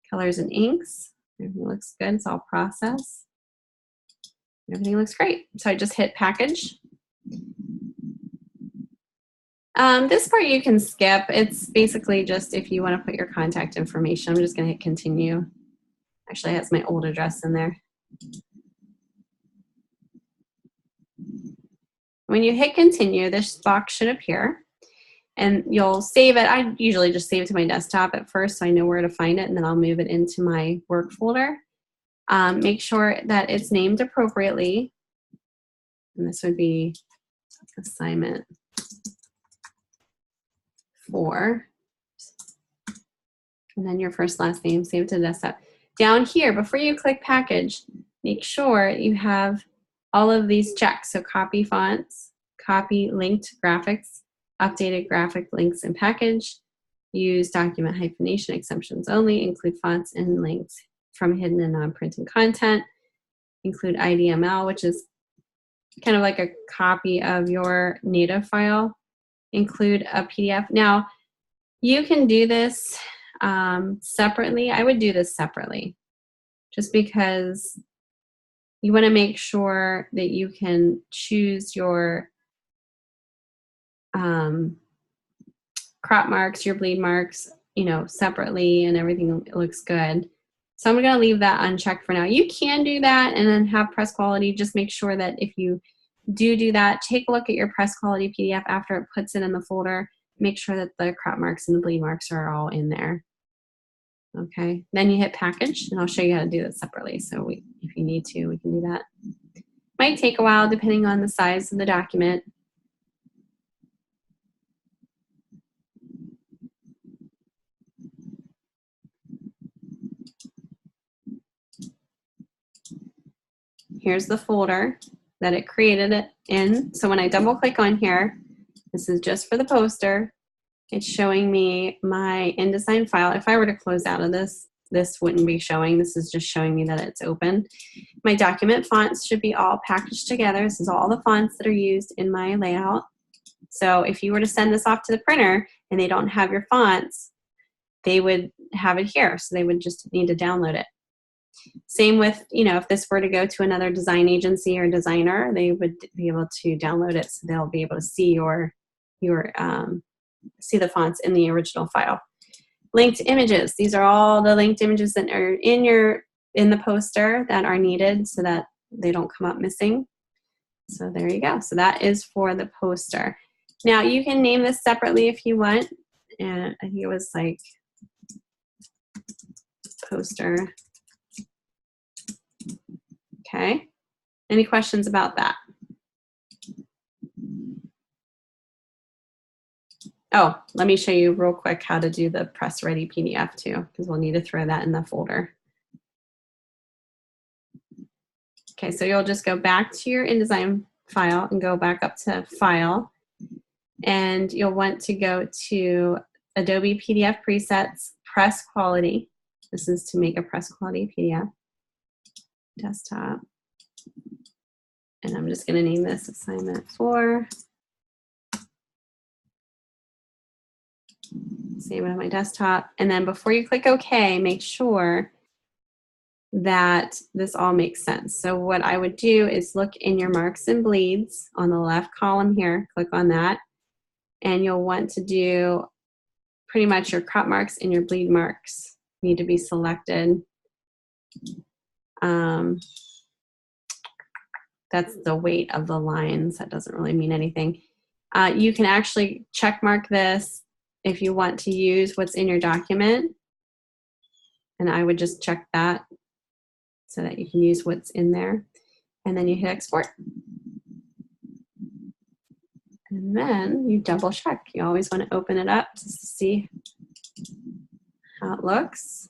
Colors and inks, everything looks good. It's all processed. Everything looks great. So I just hit package. This part you can skip. It's basically just if you want to put your contact information. I'm just going to hit continue. Actually, it has my old address in there. When you hit continue, this box should appear. And you'll save it. I usually just save it to my desktop at first so I know where to find it, and then I'll move it into my work folder. Make sure that it's named appropriately. And this would be assignment 4. And then your first last name, save it to the desktop. Down here, before you click package, make sure you have all of these checks. So copy fonts, copy linked graphics, updated graphic links and package, use document hyphenation exemptions only, include fonts and links from hidden and non-printed content, include IDML, which is kind of like a copy of your native file, include a PDF. Now, you can do this separately. I would do this separately just because you want to make sure that you can choose your crop marks, your bleed marks, separately, and everything looks good. So I'm going to leave that unchecked for now. You can do that and then have press quality. Just make sure that if you do that, take a look at your press quality PDF after it puts it in the folder. Make sure that the crop marks and the bleed marks are all in there. Okay, then you hit package, and I'll show you how to do that separately. So if you need to, we can do that. Might take a while depending on the size of the document. Here's the folder that it created it in. So when I double click on here, this is just for the poster. It's showing me my InDesign file. If I were to close out of this, this wouldn't be showing. This is just showing me that it's open. My document fonts should be all packaged together. This is all the fonts that are used in my layout. So if you were to send this off to the printer and they don't have your fonts, they would have it here. So they would just need to download it. Same with, if this were to go to another design agency or designer, they would be able to download it. So they'll be able to see see the fonts in the original file. Linked images. These are all the linked images that are in the poster that are needed so that they don't come up missing. So there you go. So that is for the poster. Now you can name this separately if you want. And I think it was like poster. Okay. Any questions about that? Oh, let me show you real quick how to do the press ready PDF too, because we'll need to throw that in the folder. Okay, so you'll just go back to your InDesign file and go back up to File, and you'll want to go to Adobe PDF Presets, Press Quality. This is to make a press quality PDF. Desktop. And I'm just going to name this Assignment 4. Save it on my desktop. And then before you click OK, make sure that this all makes sense. So what I would do is look in your marks and bleeds on the left column here, click on that, and you'll want to do pretty much your crop marks and your bleed marks need to be selected. That's the weight of the lines. That doesn't really mean anything. You can actually check mark this if you want to use what's in your document. And I would just check that so that you can use what's in there. And then you hit export. And then you double check. You always want to open it up just to see how it looks.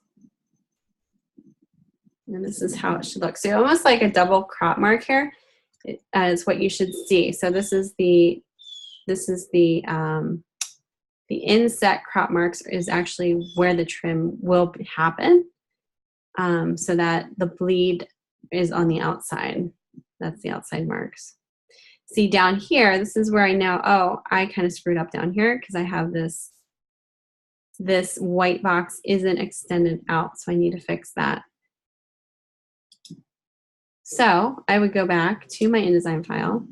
And this is how it should look. So almost like a double crop mark here is what you should see. So this is the inset crop marks is actually where the trim will happen, so that the bleed is on the outside. That's the outside marks. See down here, this is where I know, oh, I kind of screwed up down here because I have this white box isn't extended out, so I need to fix that. So I would go back to my InDesign file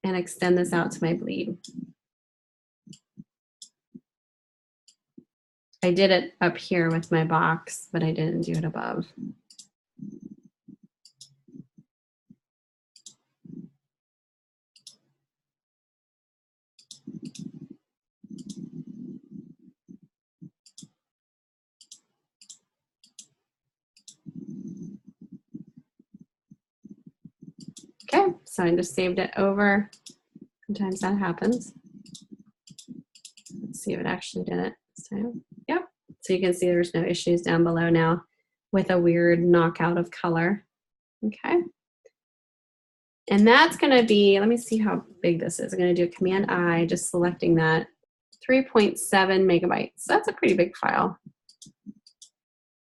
and extend this out to my bleed. I did it up here with my box, but I didn't do it above. Okay, so I just saved it over. Sometimes that happens. Let's see if it actually did it this time. Yep. So you can see there's no issues down below now with a weird knockout of color. Okay. And that's going to be, let me see how big this is. I'm going to do Command I, just selecting that, 3.7 megabytes. That's a pretty big file.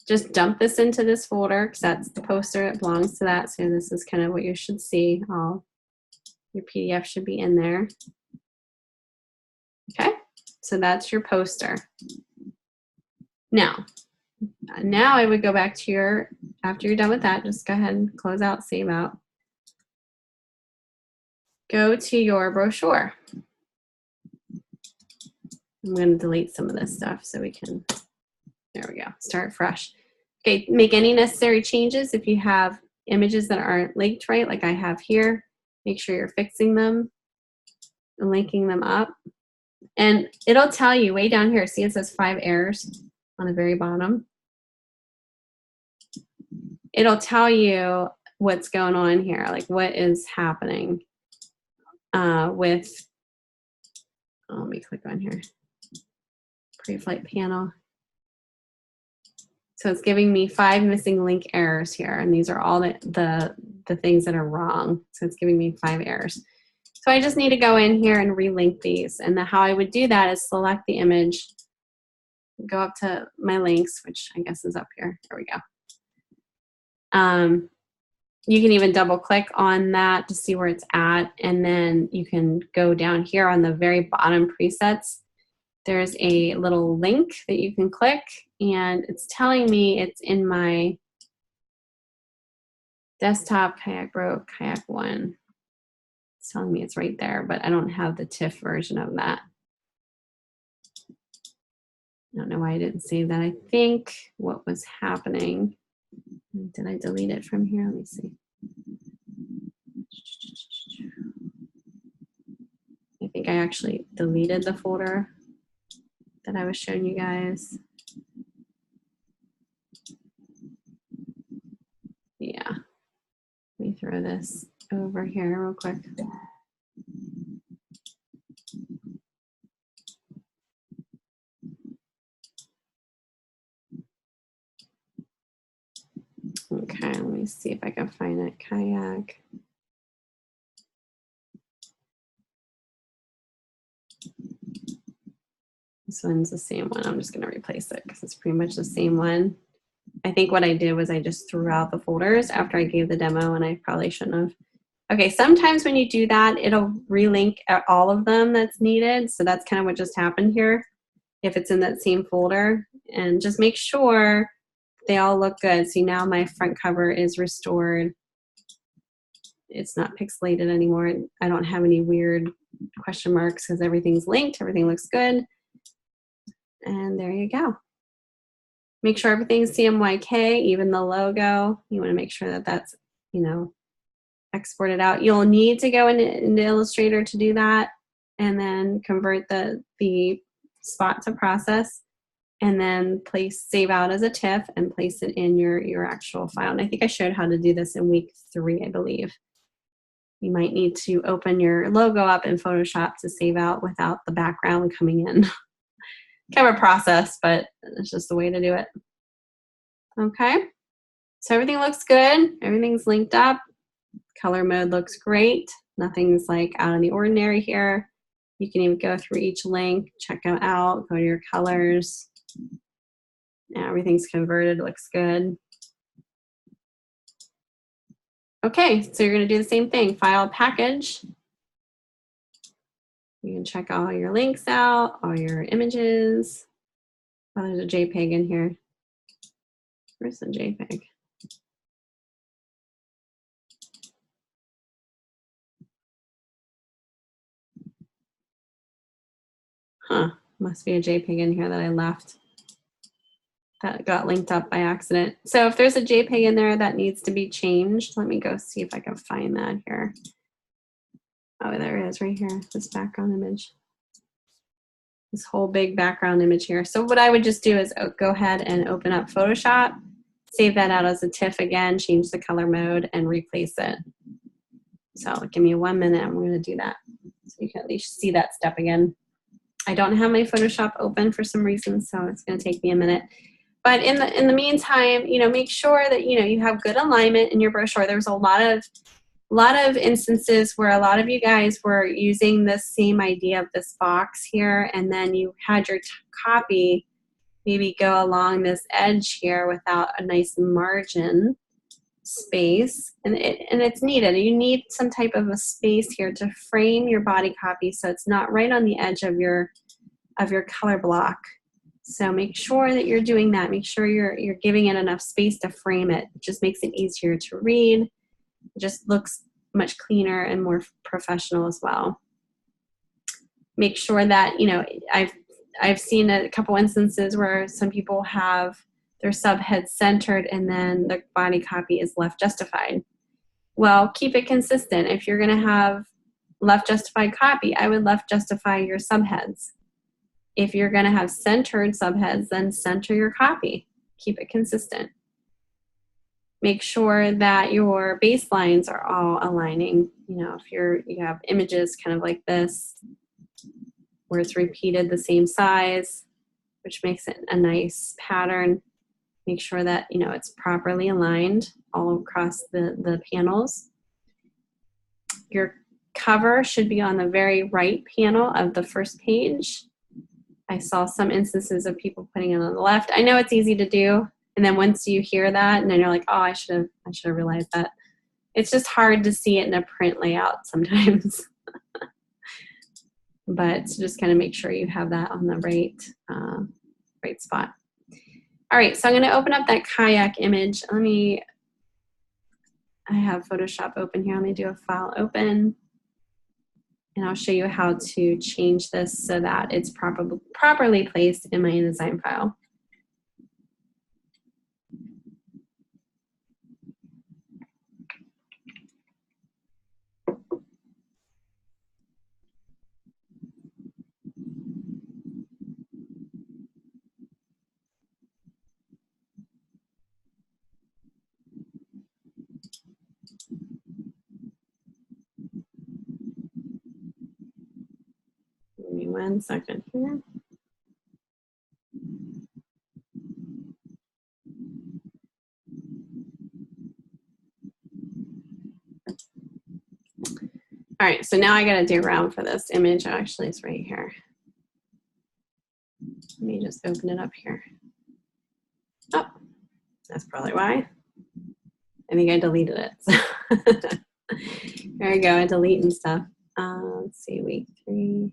Just dump this into this folder because that's the poster. It belongs to that. So this is kind of what you should see. All your PDF should be in there. Okay, so that's your poster. Now I would go back to your, after you're done with that, just go ahead and close out, save out. Go to your brochure. I'm going to delete some of this stuff so we can, there we go, start fresh. Okay, make any necessary changes. If you have images that aren't linked right, like I have here, make sure you're fixing them and linking them up. And it'll tell you way down here, see it says 5 errors on the very bottom. It'll tell you what's going on here, like what is happening with, let me click on here, pre-flight panel. So it's giving me 5 missing link errors here, and these are all the things that are wrong. So it's giving me 5 errors. So I just need to go in here and relink these. And how I would do that is select the image, go up to my links, which I guess is up here. There we go. You can even double click on that to see where it's at. And then you can go down here on the very bottom presets. There's a little link that you can click, and it's telling me it's in my desktop Kayak Bro Kayak 1. It's telling me it's right there, but I don't have the TIFF version of that. I don't know why I didn't save that. I think what was happening, did I delete it from here? Let me see. I think I actually deleted the folder that I was showing you guys. Yeah. Let me throw this over here real quick. Let me see if I can find it. Kayak. This one's the same one. I'm just going to replace it because it's pretty much the same one. I think what I did was I just threw out the folders after I gave the demo, and I probably shouldn't have. Okay, sometimes when you do that, it'll relink all of them that's needed. So that's kind of what just happened here, if it's in that same folder. And just make sure they all look good. See, now my front cover is restored. It's not pixelated anymore. I don't have any weird question marks because everything's linked. Everything looks good. And there you go. Make sure everything's CMYK, even the logo. You want to make sure that that's, you know, exported out. You'll need to go into Illustrator to do that, and then convert the spot to process, and then save out as a TIFF and place it in your actual file. And I think I showed how to do this in week 3, I believe. You might need to open your logo up in Photoshop to save out without the background coming in. Kind of a process, but it's just the way to do it. Okay, so everything looks good. Everything's linked up. Color mode looks great. Nothing's like out of the ordinary here. You can even go through each link, check them out, go to your colors. Yeah, everything's converted, looks good. Okay, so you're going to do the same thing. File, package. You can check all your links out, all your images. Oh, there's a JPEG in here. Where's the JPEG? Huh, must be a JPEG in here that I left. That got linked up by accident. So if there's a JPEG in there that needs to be changed, let me go see if I can find that here. Oh, there it is right here, this background image. This whole big background image here. So what I would just do is go ahead and open up Photoshop, save that out as a TIFF again, change the color mode, and replace it. So give me 1 minute, and we're going to do that. So you can at least see that step again. I don't have my Photoshop open for some reason, so it's going to take me a minute. But in the meantime, you know, make sure that you have good alignment in your brochure. There's a lot of instances where a lot of you guys were using the same idea of this box here, and then you had your copy maybe go along this edge here without a nice margin space, and it's needed. You need some type of a space here to frame your body copy so it's not right on the edge of your color block. So make sure that you're doing that. Make sure you're giving it enough space to frame it. It just makes it easier to read. It just looks much cleaner and more professional as well. Make sure that, I've seen a couple instances where some people have their subhead centered and then the body copy is left justified. Well, keep it consistent. If you're going to have left justified copy, I would left justify your subheads. If you're going to have centered subheads, then center your copy. Keep it consistent. Make sure that your baselines are all aligning. If you have images kind of like this, where it's repeated the same size, which makes it a nice pattern. Make sure that it's properly aligned all across the panels. Your cover should be on the very right panel of the first page. I saw some instances of people putting it on the left. I know it's easy to do, and then once you hear that, and then you're like, oh, I should have realized that. It's just hard to see it in a print layout sometimes. But just kind of make sure you have that on the right spot. All right, so I'm going to open up that kayak image. I have Photoshop open here. Let me do a file open. And I'll show you how to change this so that it's properly placed in my InDesign file. Give me 1 second here. All right, so now I gotta dig around for this image. Actually, it's right here. Let me just open it up here. Oh, that's probably why. I think I deleted it. There we go, I deleting stuff. Let's see, week 3.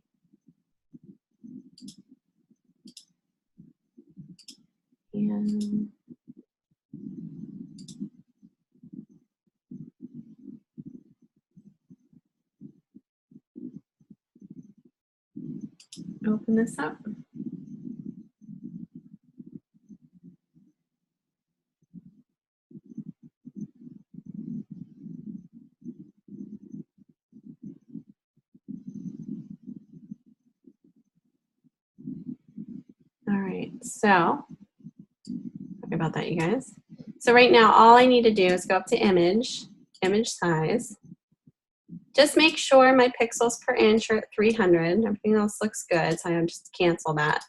And open this up. All right, so sorry about that, you guys. So right now, all I need to do is go up to image size. Just make sure my pixels per inch are at 300. Everything else looks good, so I just cancel that.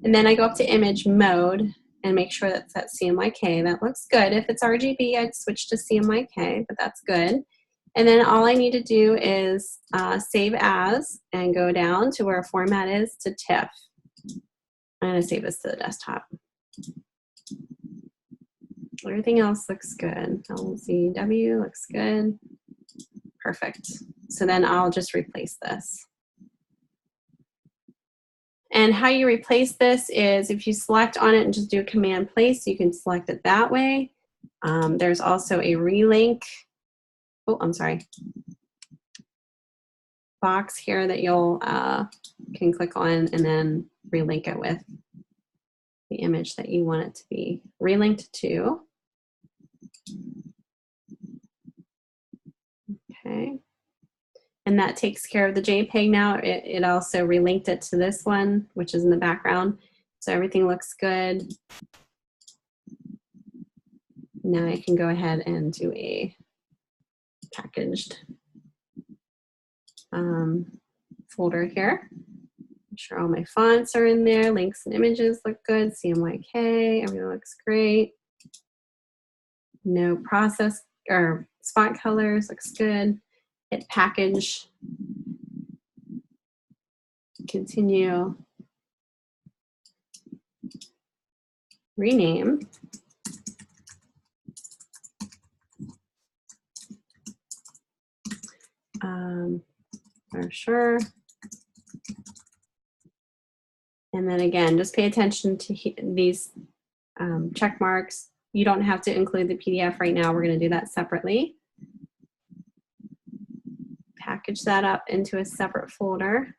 And then I go up to image mode and make sure that's at CMYK. That looks good. If it's RGB, I'd switch to CMYK, but that's good. And then all I need to do is save as and go down to where format is to TIFF. I'm going to save this to the desktop. Everything else looks good. LCW looks good. Perfect. So then I'll just replace this. And how you replace this is if you select on it and just do command place, you can select it that way. There's also a relink. Oh, I'm sorry. Box here that you'll can click on and then relink it with the image that you want it to be relinked to. Okay. And that takes care of the JPEG now. It also relinked it to this one, which is in the background. So everything looks good. Now I can go ahead and do a packaged folder here. Make sure all my fonts are in there. Links and images look good. CMYK, everything looks great. No process or spot colors, looks good. Hit package. Continue. Rename. For sure. And then again, just pay attention to these check marks. You don't have to include the PDF right now. We're going to do that separately. Package that up into a separate folder.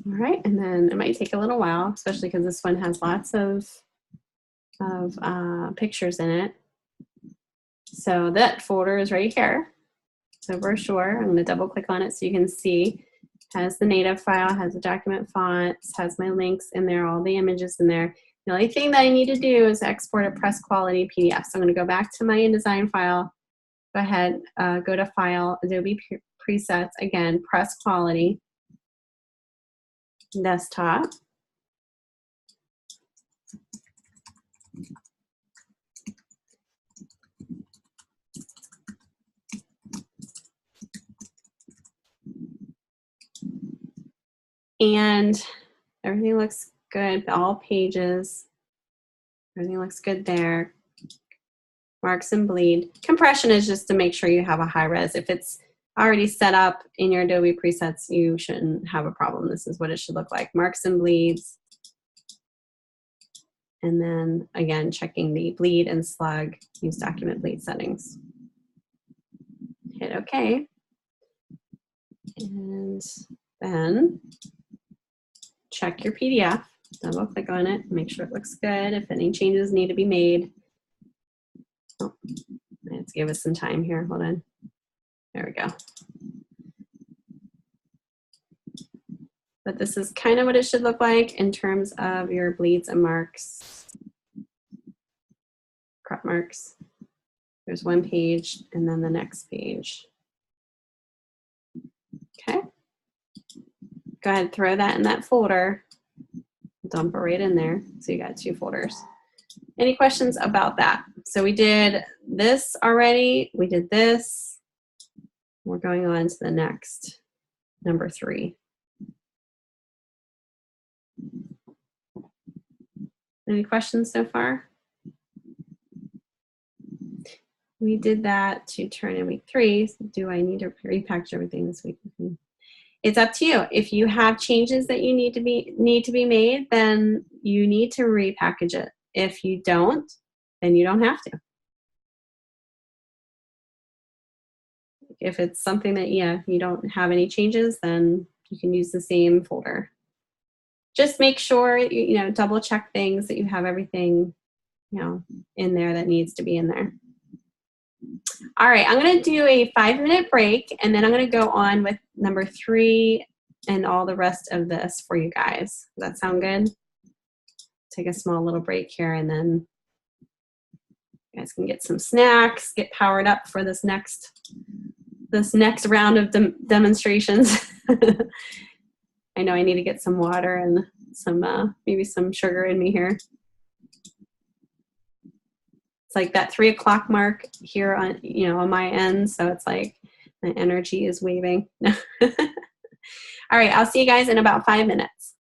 All right, and then it might take a little while, especially because this one has lots of pictures in it. So that folder is right here. So brochure, I'm going to double click on it so you can see. Has the native file, has the document fonts, has my links in there, all the images in there. The only thing that I need to do is export a press quality PDF. So I'm going to go back to my InDesign file. Go ahead, go to File, Adobe Presets, again, press quality, desktop. And everything looks good, all pages. Everything looks good there. Marks and bleed. Compression is just to make sure you have a high res. If it's already set up in your Adobe presets, you shouldn't have a problem. This is what it should look like. Marks and bleeds. And then again, checking the bleed and slug, use document bleed settings. Hit OK. And then check your PDF. Double click on it, make sure it looks good. If any changes need to be made. Oh, let's give us some time here. Hold on. There we go. But this is kind of what it should look like in terms of your bleeds and marks, crop marks. There's one page and then the next page. go ahead and throw that in that folder. Dump it right in there. So you got 2 folders. Any questions about that? So we did this already. We did this. We're going on to the next, number 3. Any questions so far? We did that to turn in week 3. So do I need to repackage everything this week? It's up to you. If you have changes that you need to be made, then you need to repackage it. If you don't, then you don't have to. If it's something that, yeah, you don't have any changes, then you can use the same folder. Just make sure, you know, double check things, that you have everything, you know, in there that needs to be in there. All right, I'm going to do a 5-minute break, and then I'm going to go on with number 3 and all the rest of this for you guys. Does that sound good? Take a small little break here, and then you guys can get some snacks, get powered up for this next round of demonstrations. I know I need to get some water and some maybe some sugar in me here. It's like that 3 o'clock mark here on, you know, on my end. So it's like my energy is waving. All right, I'll see you guys in about 5 minutes.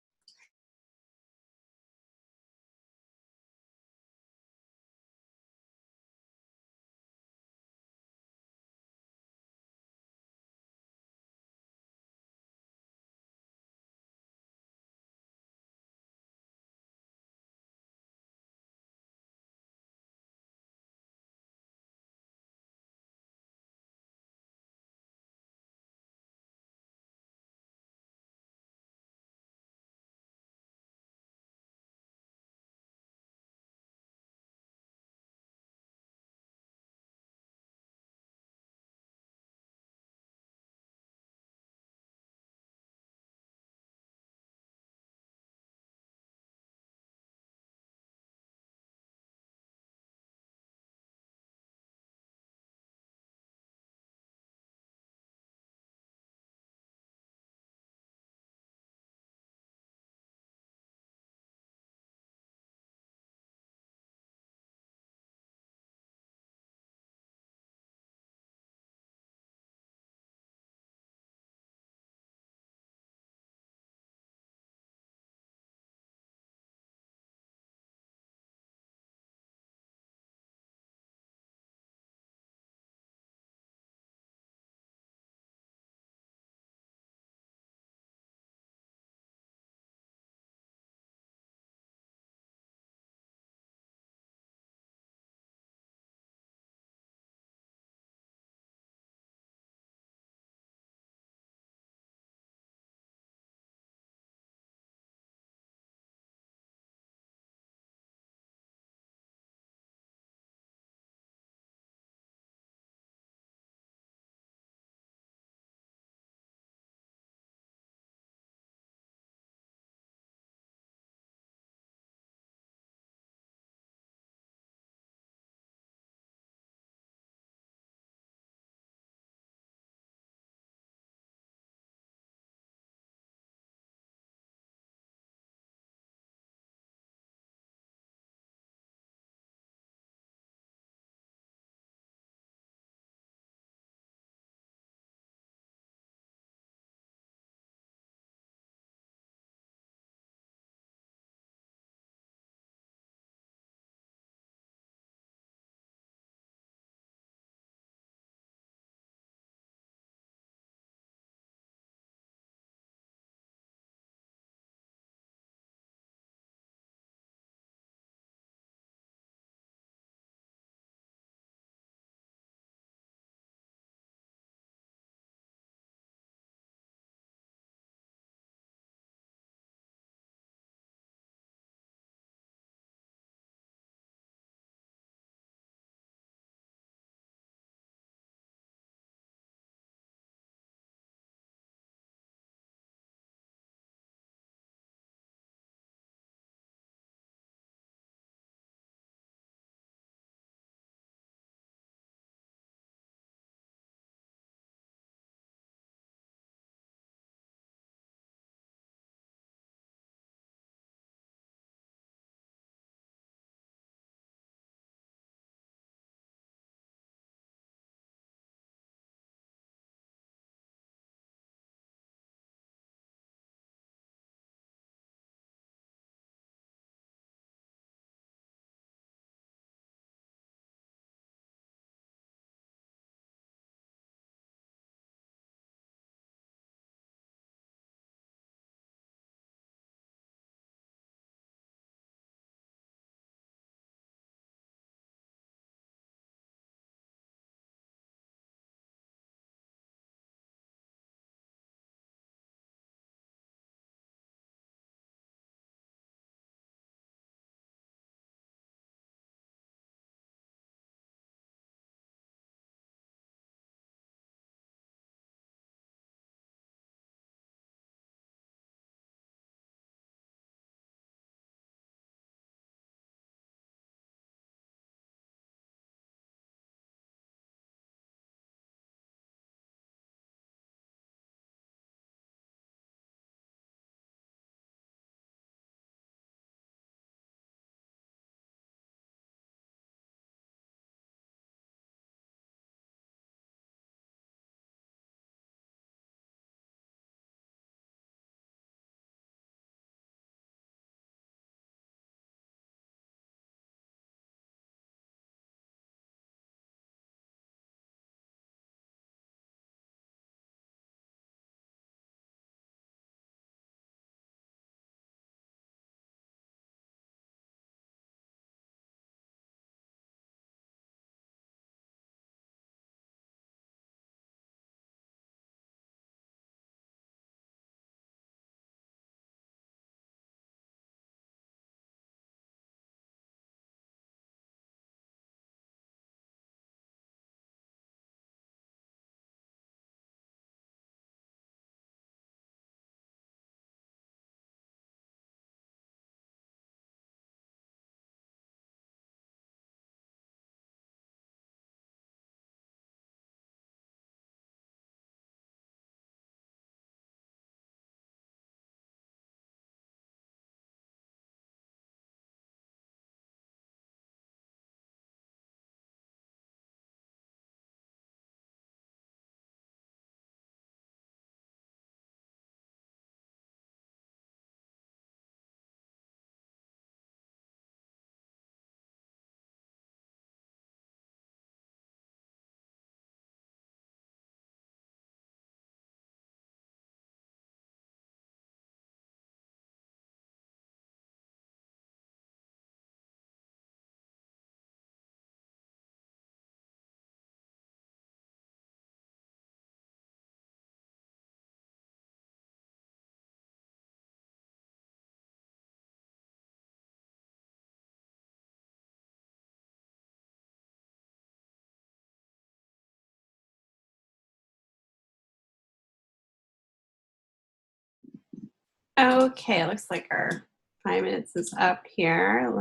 Okay, looks like our 5 minutes is up here.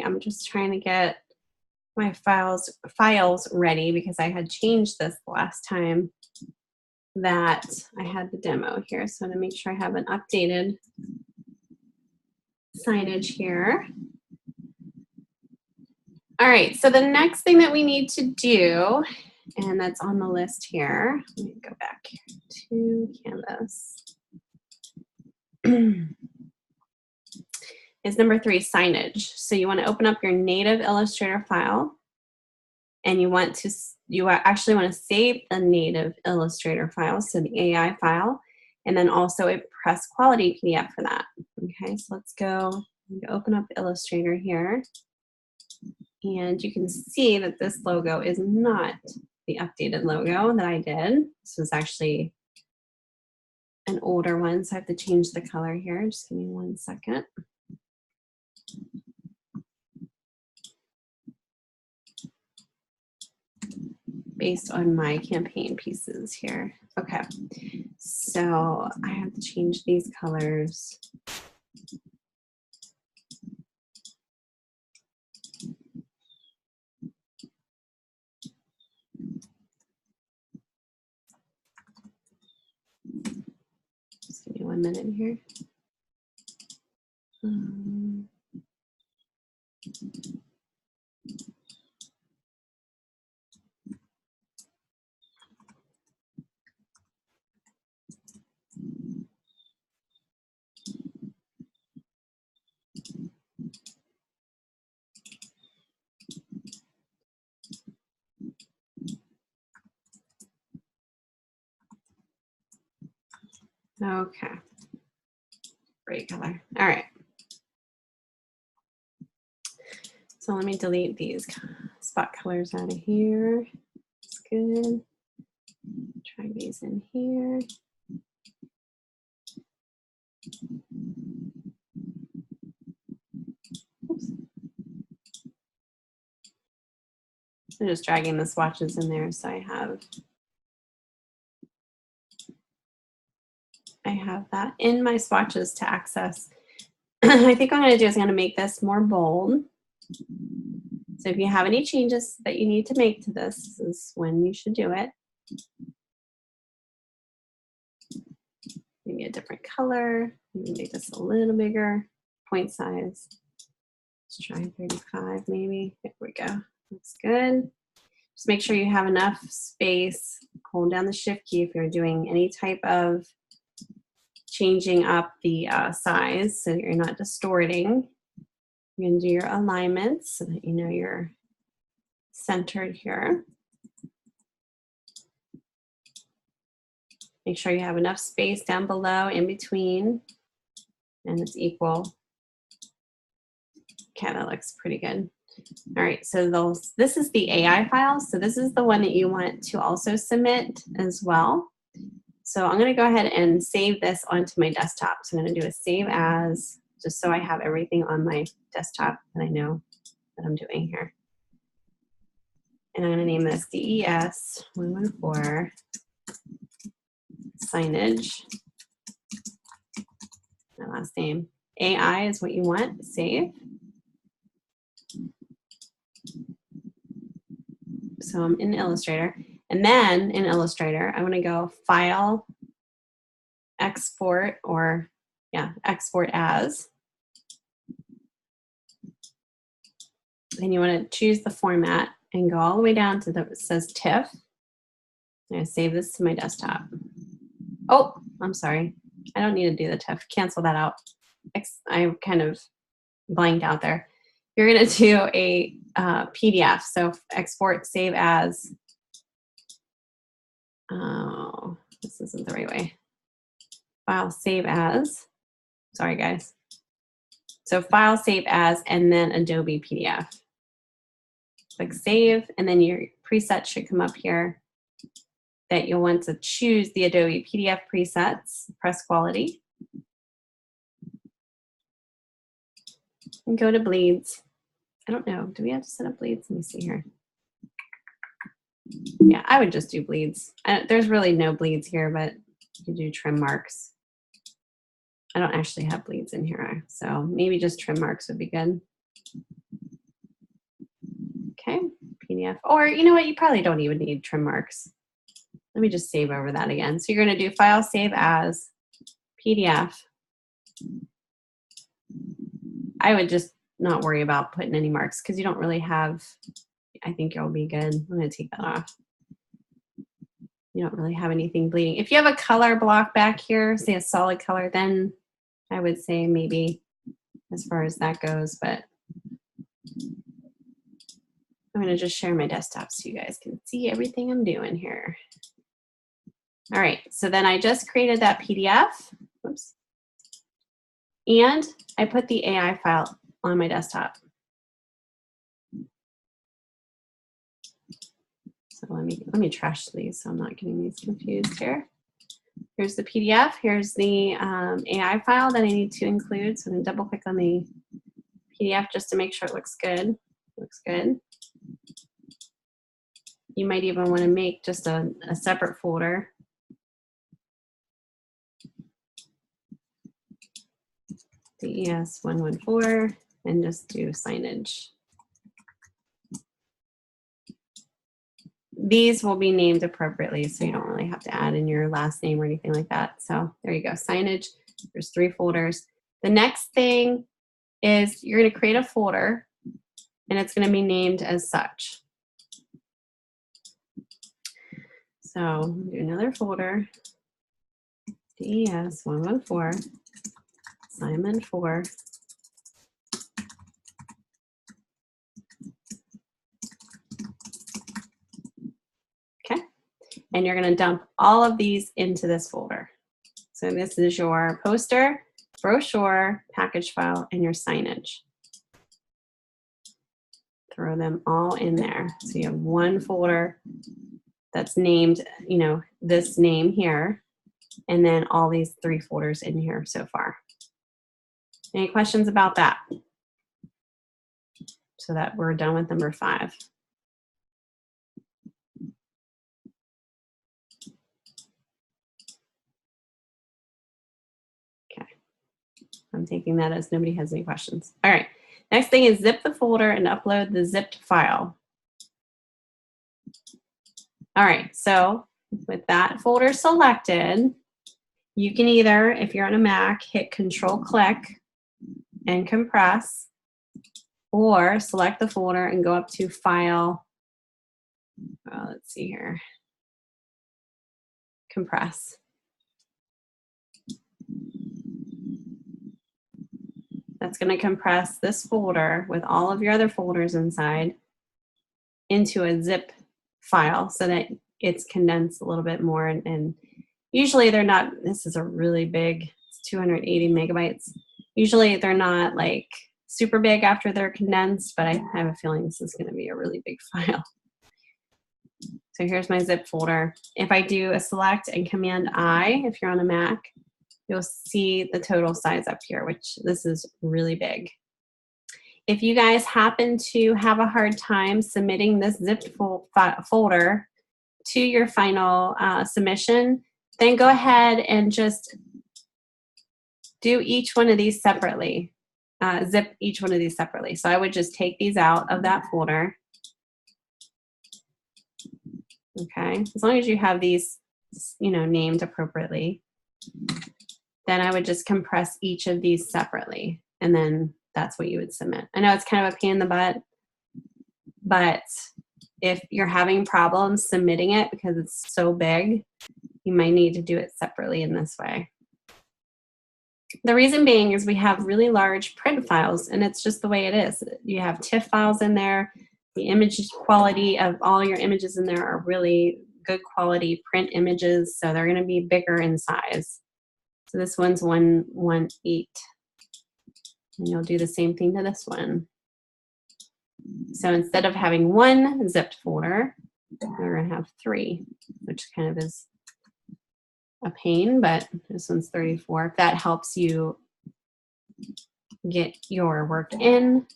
I'm just trying to get my files ready because I had changed this the last time that I had the demo here. So I'm gonna make sure I have an updated signage here. All right, so the next thing that we need to do, and that's on the list here, let me go back to Canvas, is number 3, signage. So you want to open up your native Illustrator file, and you actually want to save the native Illustrator file, so the AI file, and then also a press quality PDF for that. Okay, so let's go open up Illustrator here. And you can see that this logo is not the updated logo that I did. This was actually an older one, so I have to change the color here. Just give me 1 second. Based on my campaign pieces here. Okay, so I have to change these colors. Just give me 1 minute here. Okay, great color. All right. So let me delete these spot colors out of here. That's good. Try these in here. Oops. I'm just dragging the swatches in there so I have that in my swatches to access. I think what I'm going to do is I'm going to make this more bold. So if you have any changes that you need to make to this, this is when you should do it. Maybe a different color. Maybe make this a little bigger. Point size. Let's try 35 maybe. There we go. Looks good. Just make sure you have enough space. Hold down the shift key if you're doing any type of changing up the size so you're not distorting. You're going to do your alignments so that you know you're centered here. Make sure you have enough space down below, in between, and it's equal. Okay, that looks pretty good. All right, so this is the AI file. So this is the one that you want to also submit as well. So I'm going to go ahead and save this onto my desktop. So I'm going to do a save as, just so I have everything on my desktop that I know that I'm doing here. And I'm going to name this DES114 signage. My last name. AI is what you want. Save. So I'm in Illustrator. And then in Illustrator, I want to go File, Export, or Export As. Then you want to choose the format and go all the way down to it says TIFF. I'm going to save this to my desktop. Oh, I'm sorry. I don't need to do the TIFF. Cancel that out. I kind of blanked out there. You're going to do a PDF. So export, save as. Oh, this isn't the right way. File, save as. Sorry, guys. So file, save as, and then Adobe PDF. Click save, and then your preset should come up here that you'll want to choose the Adobe PDF presets, press quality. And go to bleeds. I don't know, do we have to set up bleeds? Let me see here. Yeah, I would just do bleeds. There's really no bleeds here, but you do trim marks. I don't actually have bleeds in here, so maybe just trim marks would be good. Okay, PDF. Or you know what, you probably don't even need trim marks. Let me just save over that again. So you're going to do File, Save As, PDF. I would just not worry about putting any marks because you don't really have, I think you'll be good. I'm going to take that off. You don't really have anything bleeding. If you have a color block back here, say a solid color, then I would say maybe as far as that goes, but I'm going to just share my desktop so you guys can see everything I'm doing here. All right, so then I just created that PDF. Whoops. And I put the AI file on my desktop. So let me trash these so I'm not getting these confused here. Here's the PDF. Here's the AI file that I need to include. So I'm going to double click on the PDF just to make sure it looks good. Looks good. You might even want to make just a separate folder. DES114 and just do signage. These will be named appropriately, so you don't really have to add in your last name or anything like that. So there you go, signage. There's 3 folders. The next thing is you're going to create a folder, and it's going to be named as such. So do another folder, DES114, Simon 4. Okay, and you're going to dump all of these into this folder. So this is your poster, brochure, package file, and your signage. Throw them all in there. So you have one folder that's named, you know, this name here, and then all these 3 folders in here so far. Any questions about that? So that we're done with number 5. Okay, I'm taking that as nobody has any questions. All right, next thing is zip the folder and upload the zipped file. All right, so with that folder selected, you can either, if you're on a Mac, hit Control-click and compress, or select the folder and go up to File, let's see here, Compress. That's going to compress this folder with all of your other folders inside into a zip file so that it's condensed a little bit more. And usually they're not, this is a really big, it's 280 megabytes. Usually they're not like super big after they're condensed, but I have a feeling this is going to be a really big file. So here's my zip folder. If I do a select and Command I, if you're on a Mac, you'll see the total size up here, which this is really big. If you guys happen to have a hard time submitting this zipped folder to your final submission, then go ahead and just do each one of these separately. Zip each one of these separately. So I would just take these out of that folder. Okay, as long as you have these, you know, named appropriately, then I would just compress each of these separately, and then that's what you would submit. I know it's kind of a pain in the butt, but if you're having problems submitting it because it's so big, you might need to do it separately in this way. The reason being is we have really large print files, and it's just the way it is. You have TIFF files in there. The image quality of all your images in there are really good quality print images, so they're going to be bigger in size. So this one's 118. And you'll do the same thing to this one. So instead of having 1 zipped folder, we're going to have 3, which kind of is a pain, but this one's 34. If that helps you get your work in,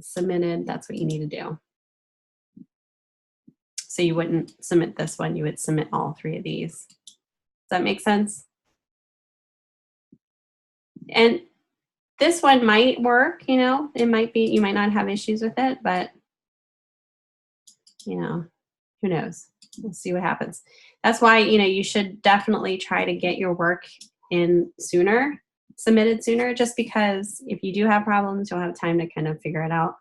submitted, that's what you need to do. So you wouldn't submit this one, you would submit all 3 of these. Does that make sense? And this one might work, you know, it might be, you might not have issues with it, but you know, who knows? We'll see what happens. That's why, you know, you should definitely try to get your work in sooner, submitted sooner, just because if you do have problems, you'll have time to kind of figure it out.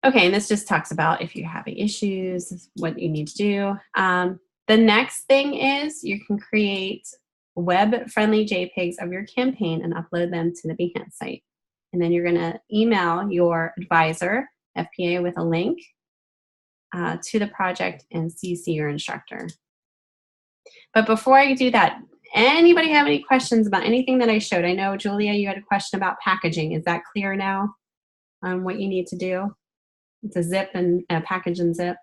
Okay, and this just talks about if you're having issues, what you need to do. The next thing is you can create web-friendly JPEGs of your campaign and upload them to the Behance site. And then you're going to email your advisor, FPA, with a link to the project and CC your instructor. But before I do that, anybody have any questions about anything that I showed? I know, Julia, you had a question about packaging. Is that clear now on what you need to do? It's a zip and a package and zip.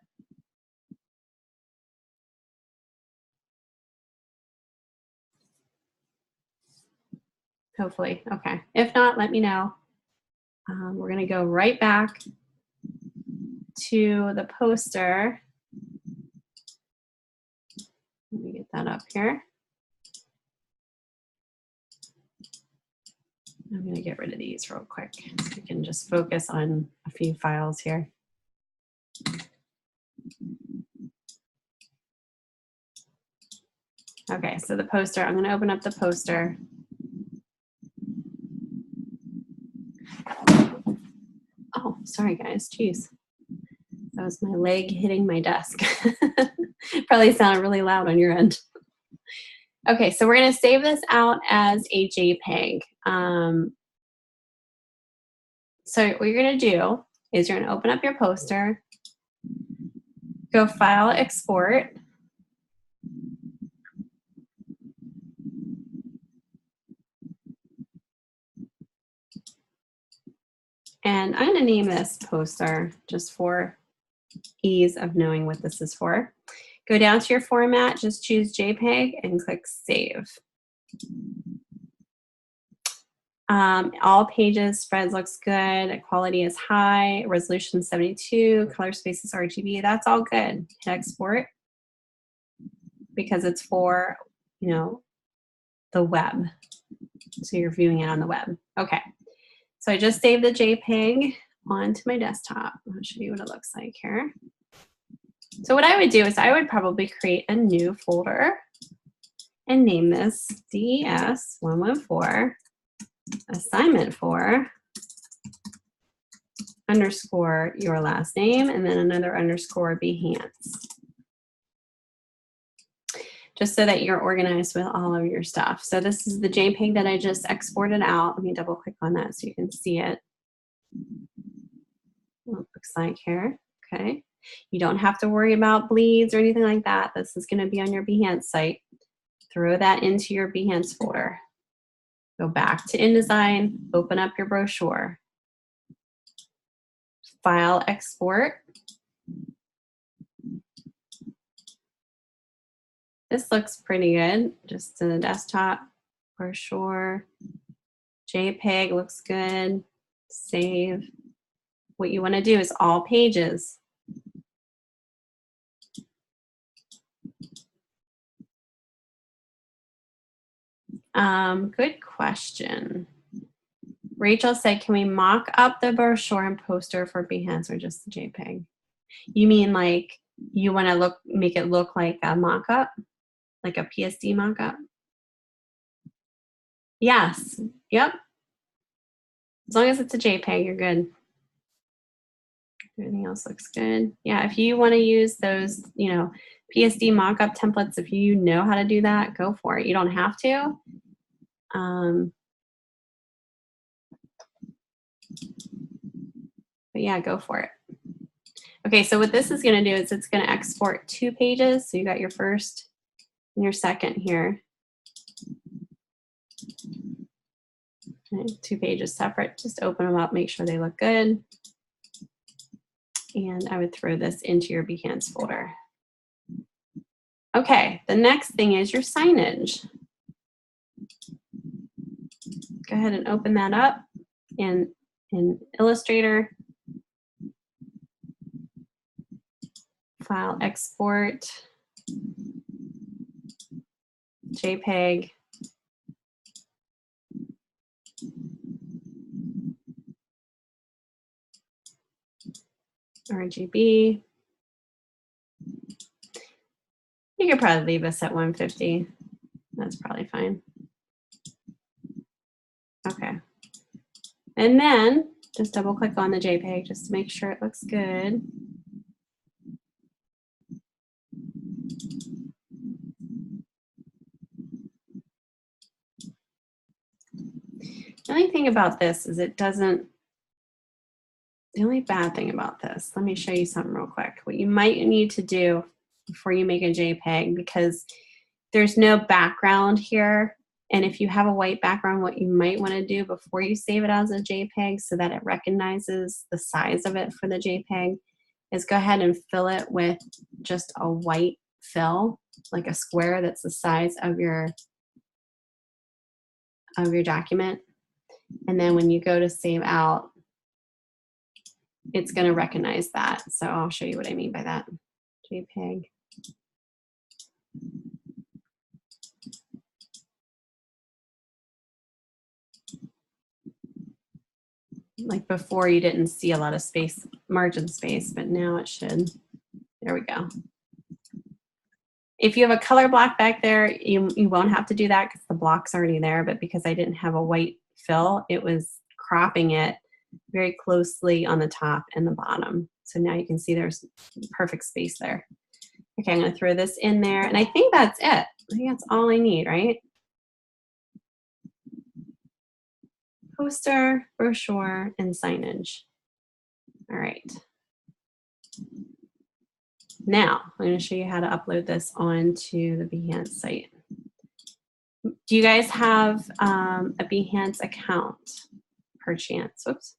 Hopefully, okay. If not, let me know. We're gonna go right back to the poster. Let me get that up here. I'm gonna get rid of these real quick so we can just focus on a few files here. Okay, so the poster, I'm gonna open up the poster. Oh, sorry guys, geez. That was my leg hitting my desk. Probably sounded really loud on your end. Okay, so we're gonna save this out as a JPEG. So what you're gonna do is you're gonna open up your poster, go File, Export. And I'm gonna name this poster just for ease of knowing what this is for. Go down to your format, just choose JPEG and click Save. All pages, spreads looks good, quality is high, resolution 72, color space is RGB, that's all good. Hit export because it's for, you know, the web. So you're viewing it on the web. Okay, so I just saved the JPEG onto my desktop. I'll show you what it looks like here. So what I would do is I would probably create a new folder and name this DES114 assignment 4 underscore your last name and then another underscore Behance. Just so that you're organized with all of your stuff. So this is the JPEG that I just exported out. Let me double click on that so you can see it. What it looks like here, okay. You don't have to worry about bleeds or anything like that. This is gonna be on your Behance site. Throw that into your Behance folder. Go back to InDesign, open up your brochure. File, export. This looks pretty good, just to the desktop. Brochure, JPEG looks good. Save. What you wanna do is all pages. Good question. Rachel said, can we mock up the brochure and poster for Behance or just the JPEG? You mean like you want to make it look like a mock-up, like a PSD mock-up? Yes, yep. As long as it's a JPEG, you're good. Everything else looks good. Yeah, if you want to use those, you know, PSD mock-up templates, if you know how to do that, go for it. You don't have to. But yeah, go for it. Okay, so what this is going to do is it's going to export 2 pages. So you got your first and your second here. Okay, 2 pages separate. Just open them up, make sure they look good. And I would throw this into your Behance folder. Okay, the next thing is your signage. Go ahead and open that up in Illustrator. File, export, JPEG. RGB. You could probably leave this at 150. That's probably fine. Okay. And then just double click on the JPEG just to make sure it looks good. The only thing about this is it doesn't, the only bad thing about this, let me show you something real quick. What you might need to do before you make a JPEG, because there's no background here, and if you have a white background, what you might want to do before you save it as a JPEG so that it recognizes the size of it for the JPEG is go ahead and fill it with just a white fill, like a square that's the size of your document. And then when you go to save out, it's going to recognize that. So I'll show you what I mean by that. JPEG. Like before, you didn't see a lot of space, margin space, but now it should. There we go. If you have a color block back there, you won't have to do that because the block's already there, but because I didn't have a white fill, it was cropping it very closely on the top and the bottom. So now you can see there's perfect space there. Okay, I'm gonna throw this in there, and I think that's it. I think that's all I need, right? Poster, brochure, and signage. All right. Now, I'm going to show you how to upload this onto the Behance site. Do you guys have a Behance account, per chance? Whoops.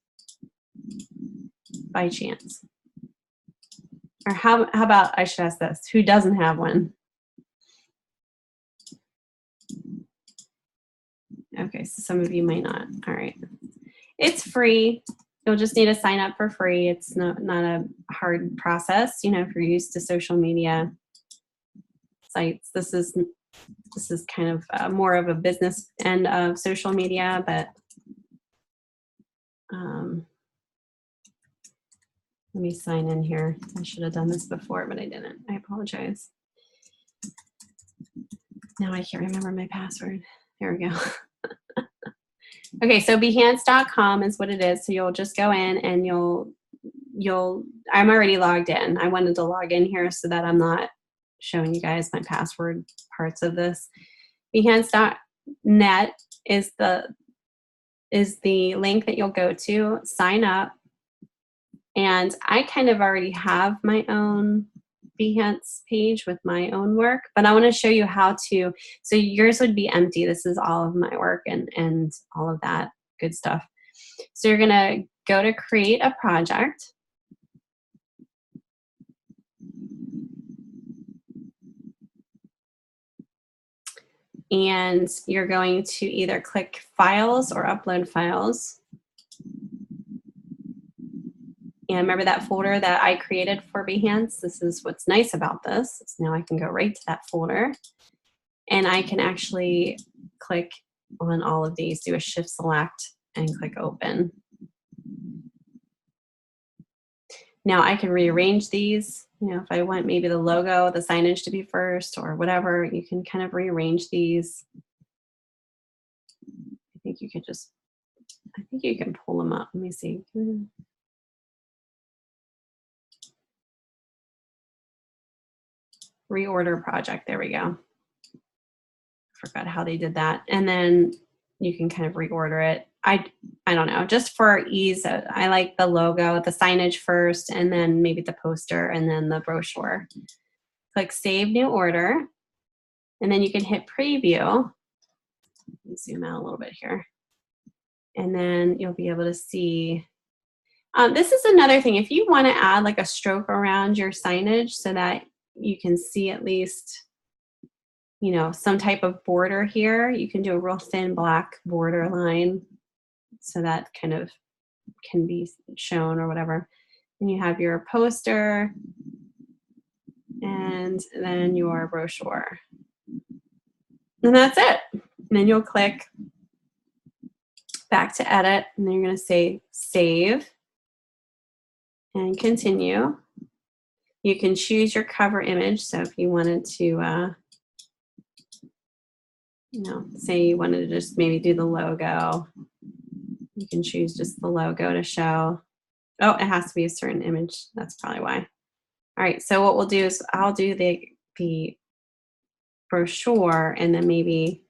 By chance. Or how about, I should ask this, who doesn't have one? Okay, so some of you might not. All right. It's free. You'll just need to sign up for free. It's not a hard process. You know, if you're used to social media sites, this is kind of more of a business end of social media, but let me sign in here. I should have done this before, but I didn't. I apologize. Now I can't remember my password. There we go. Okay, so Behance.com is what it is. So you'll just go in and I'm already logged in. I wanted to log in here so that I'm not showing you guys my password parts of this. Behance.net is the link that you'll go to, sign up. And I kind of already have my own Behance page with my own work, but I want to show you how to, so yours would be empty. This is all of my work and all of that good stuff. So you're going to go to create a project. And you're going to either click files or upload files. And remember that folder that I created for Behance? This is what's nice about this. So now I can go right to that folder. And I can actually click on all of these, do a shift select, and click open. Now I can rearrange these. You know, if I want maybe the logo, the signage to be first or whatever, you can kind of rearrange these. I think you can pull them up. Let me see. Reorder project, there we go. Forgot how they did that. And then you can kind of reorder it. I don't know, just for ease, I like the logo, the signage first, and then maybe the poster, and then the brochure. Click Save New Order, and then you can hit Preview. Let me zoom out a little bit here. And then you'll be able to see. This is another thing. If you want to add like a stroke around your signage so that you can see at least, you know, some type of border here, you can do a real thin black border line so that kind of can be shown or whatever. And you have your poster and then your brochure. And that's it. And then you'll click back to edit, and then you're going to say save. and continue. You can choose your cover image. So if you wanted to, say you wanted to just maybe do the logo, you can choose just the logo to show. Oh, it has to be a certain image. That's probably why. All right, so what we'll do is I'll do the brochure, and then maybe,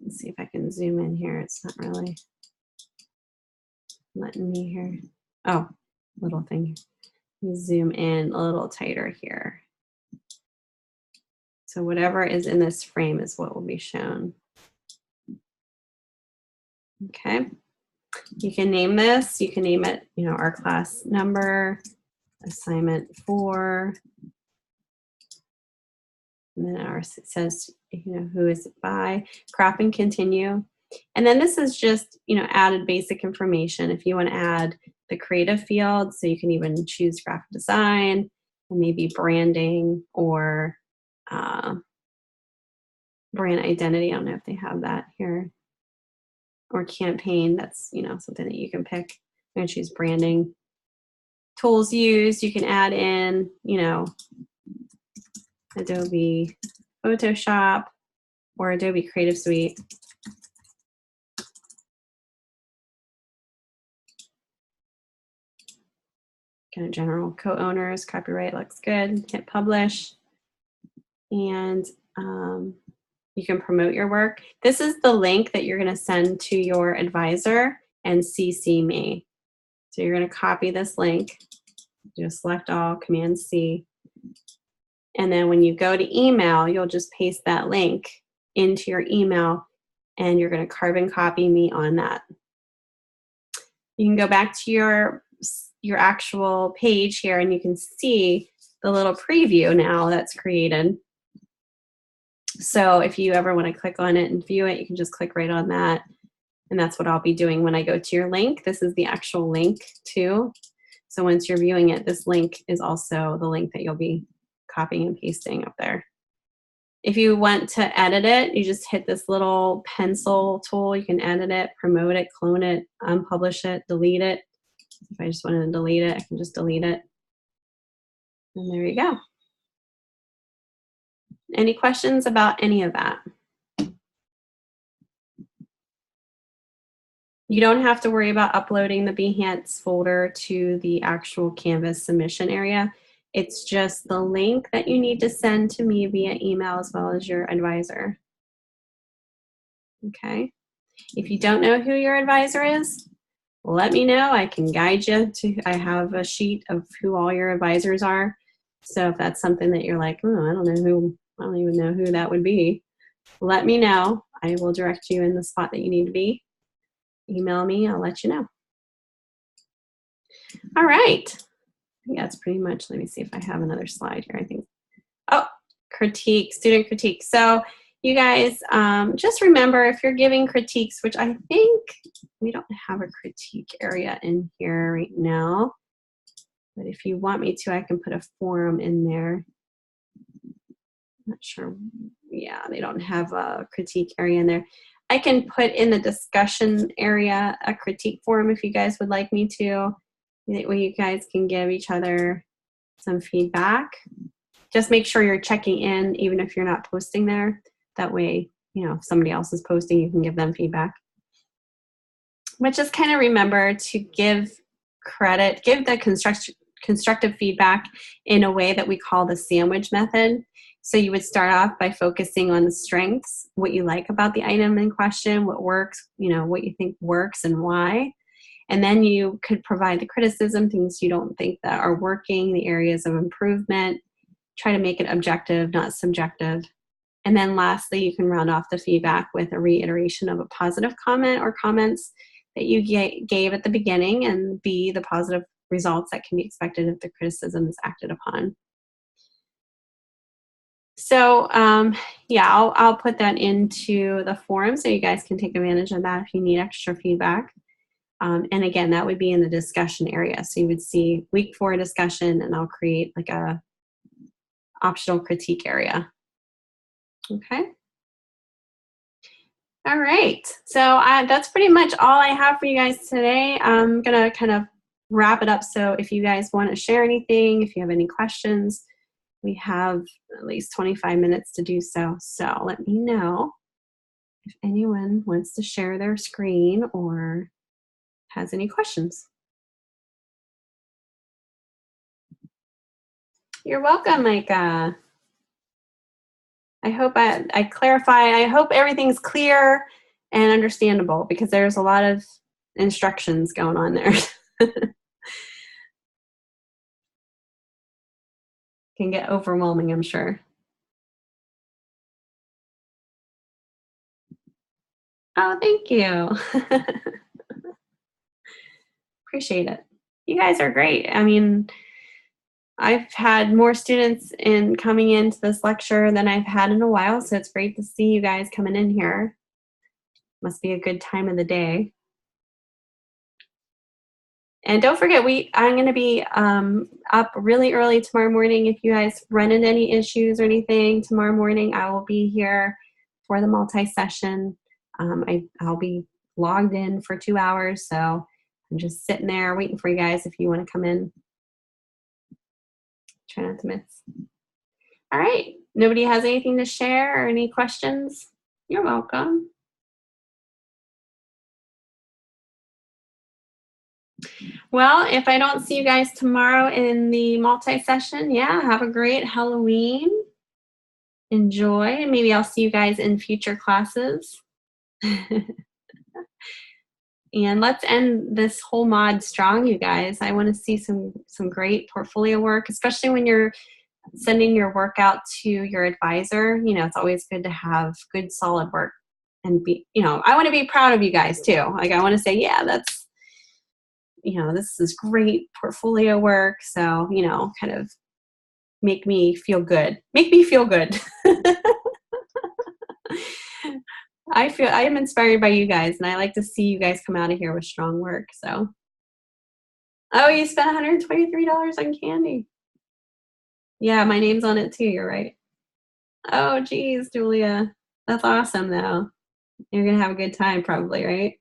let's see if I can zoom in here. It's not really letting me here. Oh, little thing. Let me zoom in a little tighter here. So whatever is in this frame is what will be shown. Okay. You can name this. You can name it, our class number, assignment 4. And then it says, who is it by, crop and continue. And then this is just, added basic information. If you want to add the creative field, so you can even choose graphic design and maybe branding or brand identity. I don't know if they have that here. Or campaign, that's, something that you can pick. I'm going to choose branding. Tools used, you can add in, Adobe Photoshop or Adobe Creative Suite. Kind of general co-owners, copyright looks good. Hit publish. And you can promote your work. This is the link that you're going to send to your advisor and CC me. So you're going to copy this link. Just select all, Command C. And then when you go to email, you'll just paste that link into your email, and you're going to carbon copy me on that. You can go back to your actual page here, and you can see the little preview now that's created. So if you ever want to click on it and view it, you can just click right on that. And that's what I'll be doing when I go to your link. This is the actual link too. So once you're viewing it, this link is also the link that you'll be copying and pasting up there. If you want to edit it, you just hit this little pencil tool. You can edit it, promote it, clone it, unpublish it, delete it. If I just wanted to delete it, I can just delete it. And there you go. Any questions about any of that? You don't have to worry about uploading the Behance folder to the actual Canvas submission area. It's just the link that you need to send to me via email as well as your advisor. Okay. If you don't know who your advisor is, let me know. I can guide you to, I have a sheet of who all your advisors are. So if that's something that you're like, oh, I don't even know who that would be, let me know. I will direct you in the spot that you need to be. Email me, I'll let you know. All right. I think that's pretty much, let me see if I have another slide here. I think, oh, critique, student critique. So you guys, just remember, if you're giving critiques, which I think we don't have a critique area in here right now, but if you want me to, I can put a forum in there. I'm not sure. Yeah, they don't have a critique area in there. I can put in the discussion area a critique forum if you guys would like me to, where you guys can give each other some feedback. Just make sure you're checking in even if you're not posting there. That way, if somebody else is posting, you can give them feedback. But just kind of remember to give credit, give the constructive feedback in a way that we call the sandwich method. So you would start off by focusing on the strengths, what you like about the item in question, what works, what you think works and why. And then you could provide the criticism, things you don't think that are working, the areas of improvement. Try to make it objective, not subjective. And then lastly, you can round off the feedback with a reiteration of a positive comment or comments that you gave at the beginning, and B, the positive results that can be expected if the criticism is acted upon. So yeah, I'll put that into the forum so you guys can take advantage of that if you need extra feedback. And again, that would be in the discussion area. So you would see week 4 discussion, and I'll create like a optional critique area. Okay. All right. So that's pretty much all I have for you guys today. I'm going to kind of wrap it up. So if you guys want to share anything, if you have any questions, we have at least 25 minutes to do so. So let me know if anyone wants to share their screen or has any questions. You're welcome, Micah. I hope I clarify. I hope everything's clear and understandable, because there's a lot of instructions going on there. Can get overwhelming, I'm sure. Oh, thank you. Appreciate it. You guys are great. I mean, I've had more students coming into this lecture than I've had in a while, so it's great to see you guys coming in here. Must be a good time of the day. And don't forget, I'm going to be up really early tomorrow morning. If you guys run into any issues or anything tomorrow morning, I will be here for the multi-session. I'll be logged in for 2 hours, so I'm just sitting there waiting for you guys if you want to come in. Try not to miss. All right. Nobody has anything to share or any questions? You're welcome. Well, if I don't see you guys tomorrow in the multi-session, yeah, have a great Halloween. Enjoy. Maybe I'll see you guys in future classes. And let's end this whole mod strong, you guys. I want to see some great portfolio work, especially when you're sending your work out to your advisor. You know, it's always good to have good, solid work. And I want to be proud of you guys too. Like, I want to say, yeah, that's, this is great portfolio work. So, kind of make me feel good. Make me feel good. I am inspired by you guys, and I like to see you guys come out of here with strong work. So, oh, you spent $123 on candy. Yeah, my name's on it too. You're right. Oh, geez, Julia, that's awesome though. You're gonna have a good time, probably, right?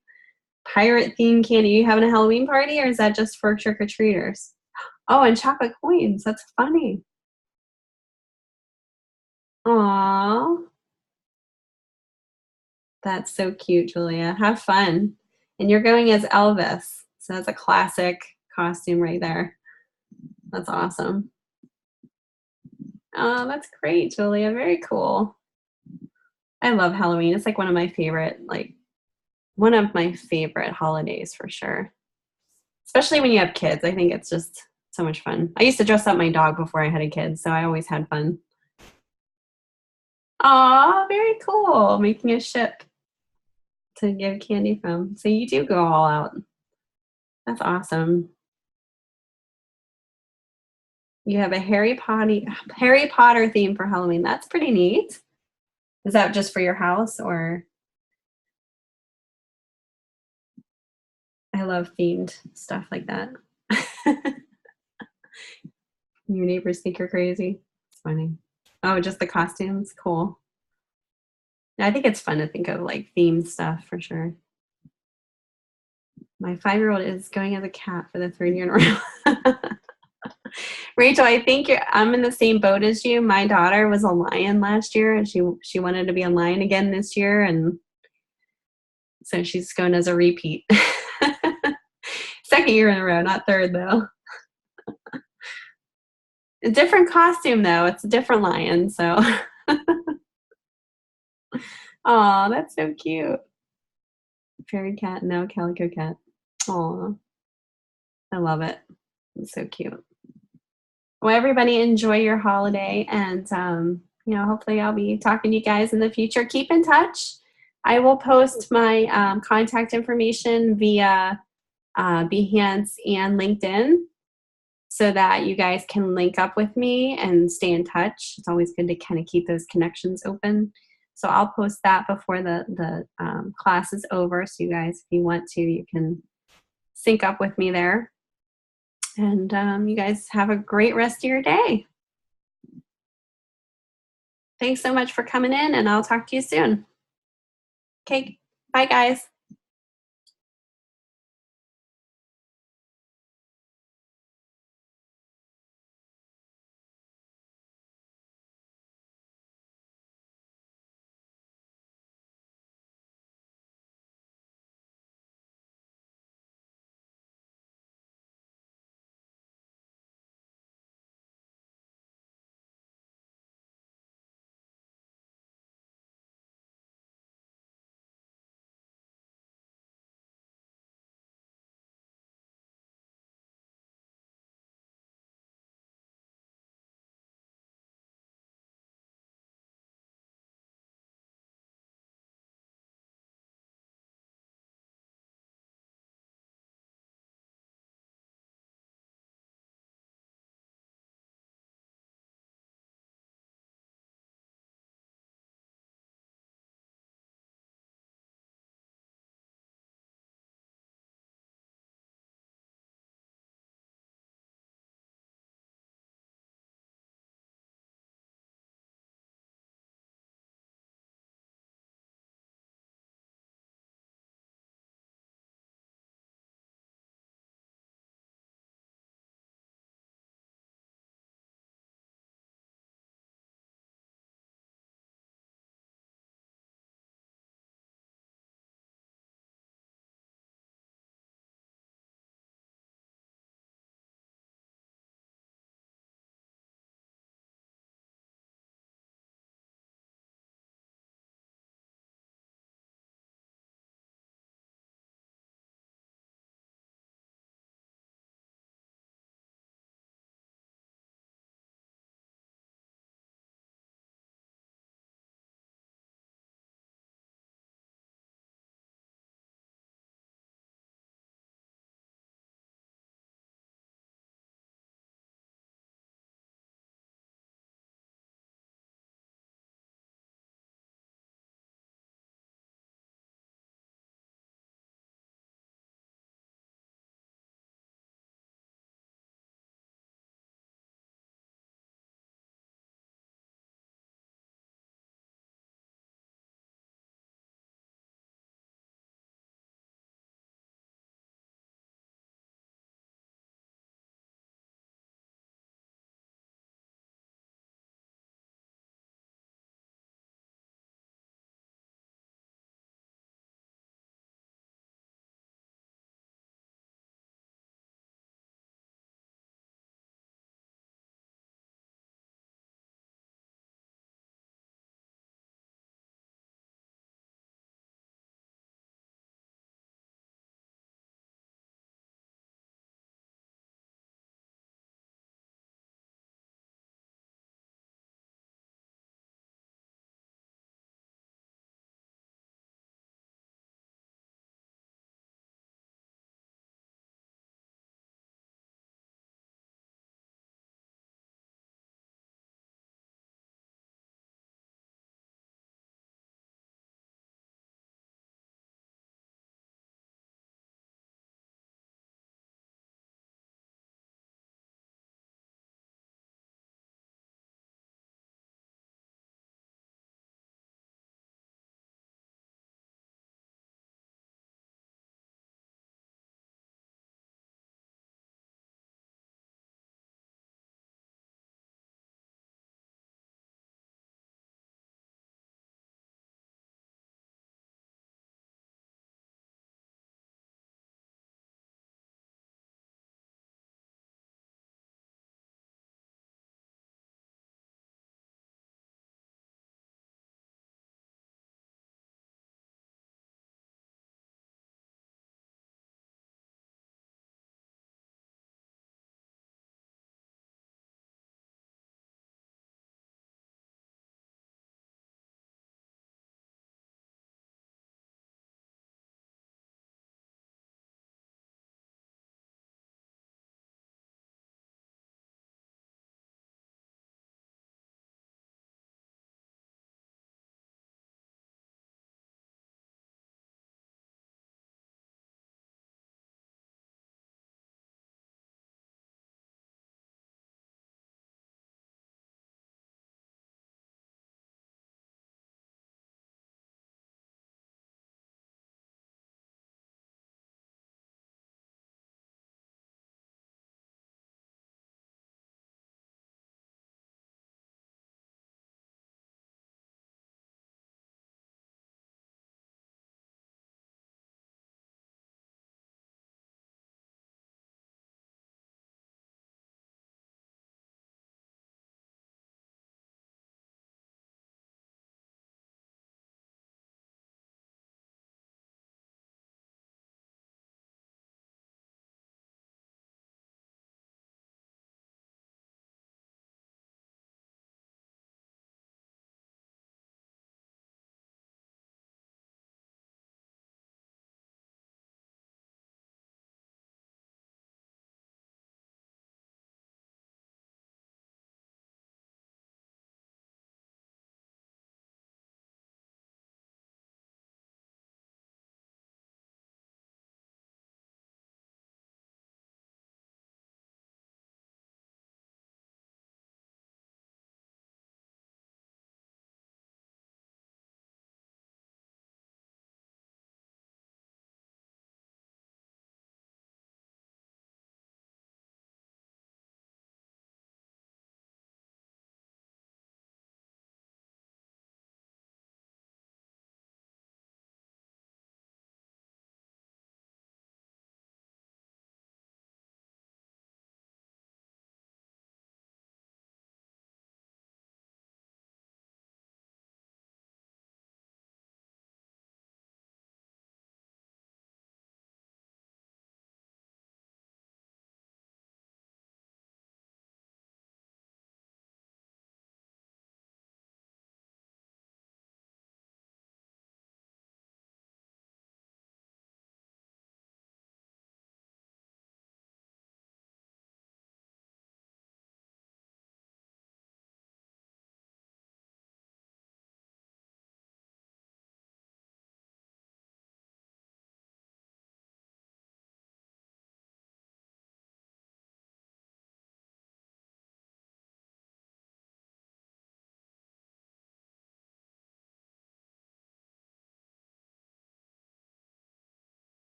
Pirate themed candy. You having a Halloween party, or is that just for trick or treaters? Oh, and chocolate coins. That's funny. Aww. That's so cute, Julia. Have fun. And you're going as Elvis. So that's a classic costume right there. That's awesome. Oh, that's great, Julia. Very cool. I love Halloween. It's like one of my favorite holidays for sure. Especially when you have kids. I think it's just so much fun. I used to dress up my dog before I had a kid, so I always had fun. Aw, very cool. Making a ship to give candy from. So you do go all out. That's awesome. You have a Harry Potter theme for Halloween. That's pretty neat. Is that just for your house, or? I love themed stuff like that. Your neighbors think you're crazy. It's funny. Oh, just the costumes? Cool. I think it's fun to think of like themed stuff for sure. My 5-year-old is going as a cat for the 3rd year in a row. Rachel, I think I'm in the same boat as you. My daughter was a lion last year, and she wanted to be a lion again this year, and so she's going as a repeat. 2nd year in a row, not 3rd though. A different costume though. It's a different lion, so. Aw, that's so cute. Fairy cat, no, calico cat. Aw, I love it. It's so cute. Well, everybody enjoy your holiday, and hopefully I'll be talking to you guys in the future. Keep in touch. I will post my contact information via Behance and LinkedIn, so that you guys can link up with me and stay in touch. It's always good to kind of keep those connections open. So I'll post that before the class is over. So you guys, if you want to, you can sync up with me there. And you guys have a great rest of your day. Thanks so much for coming in, and I'll talk to you soon. Okay, bye guys.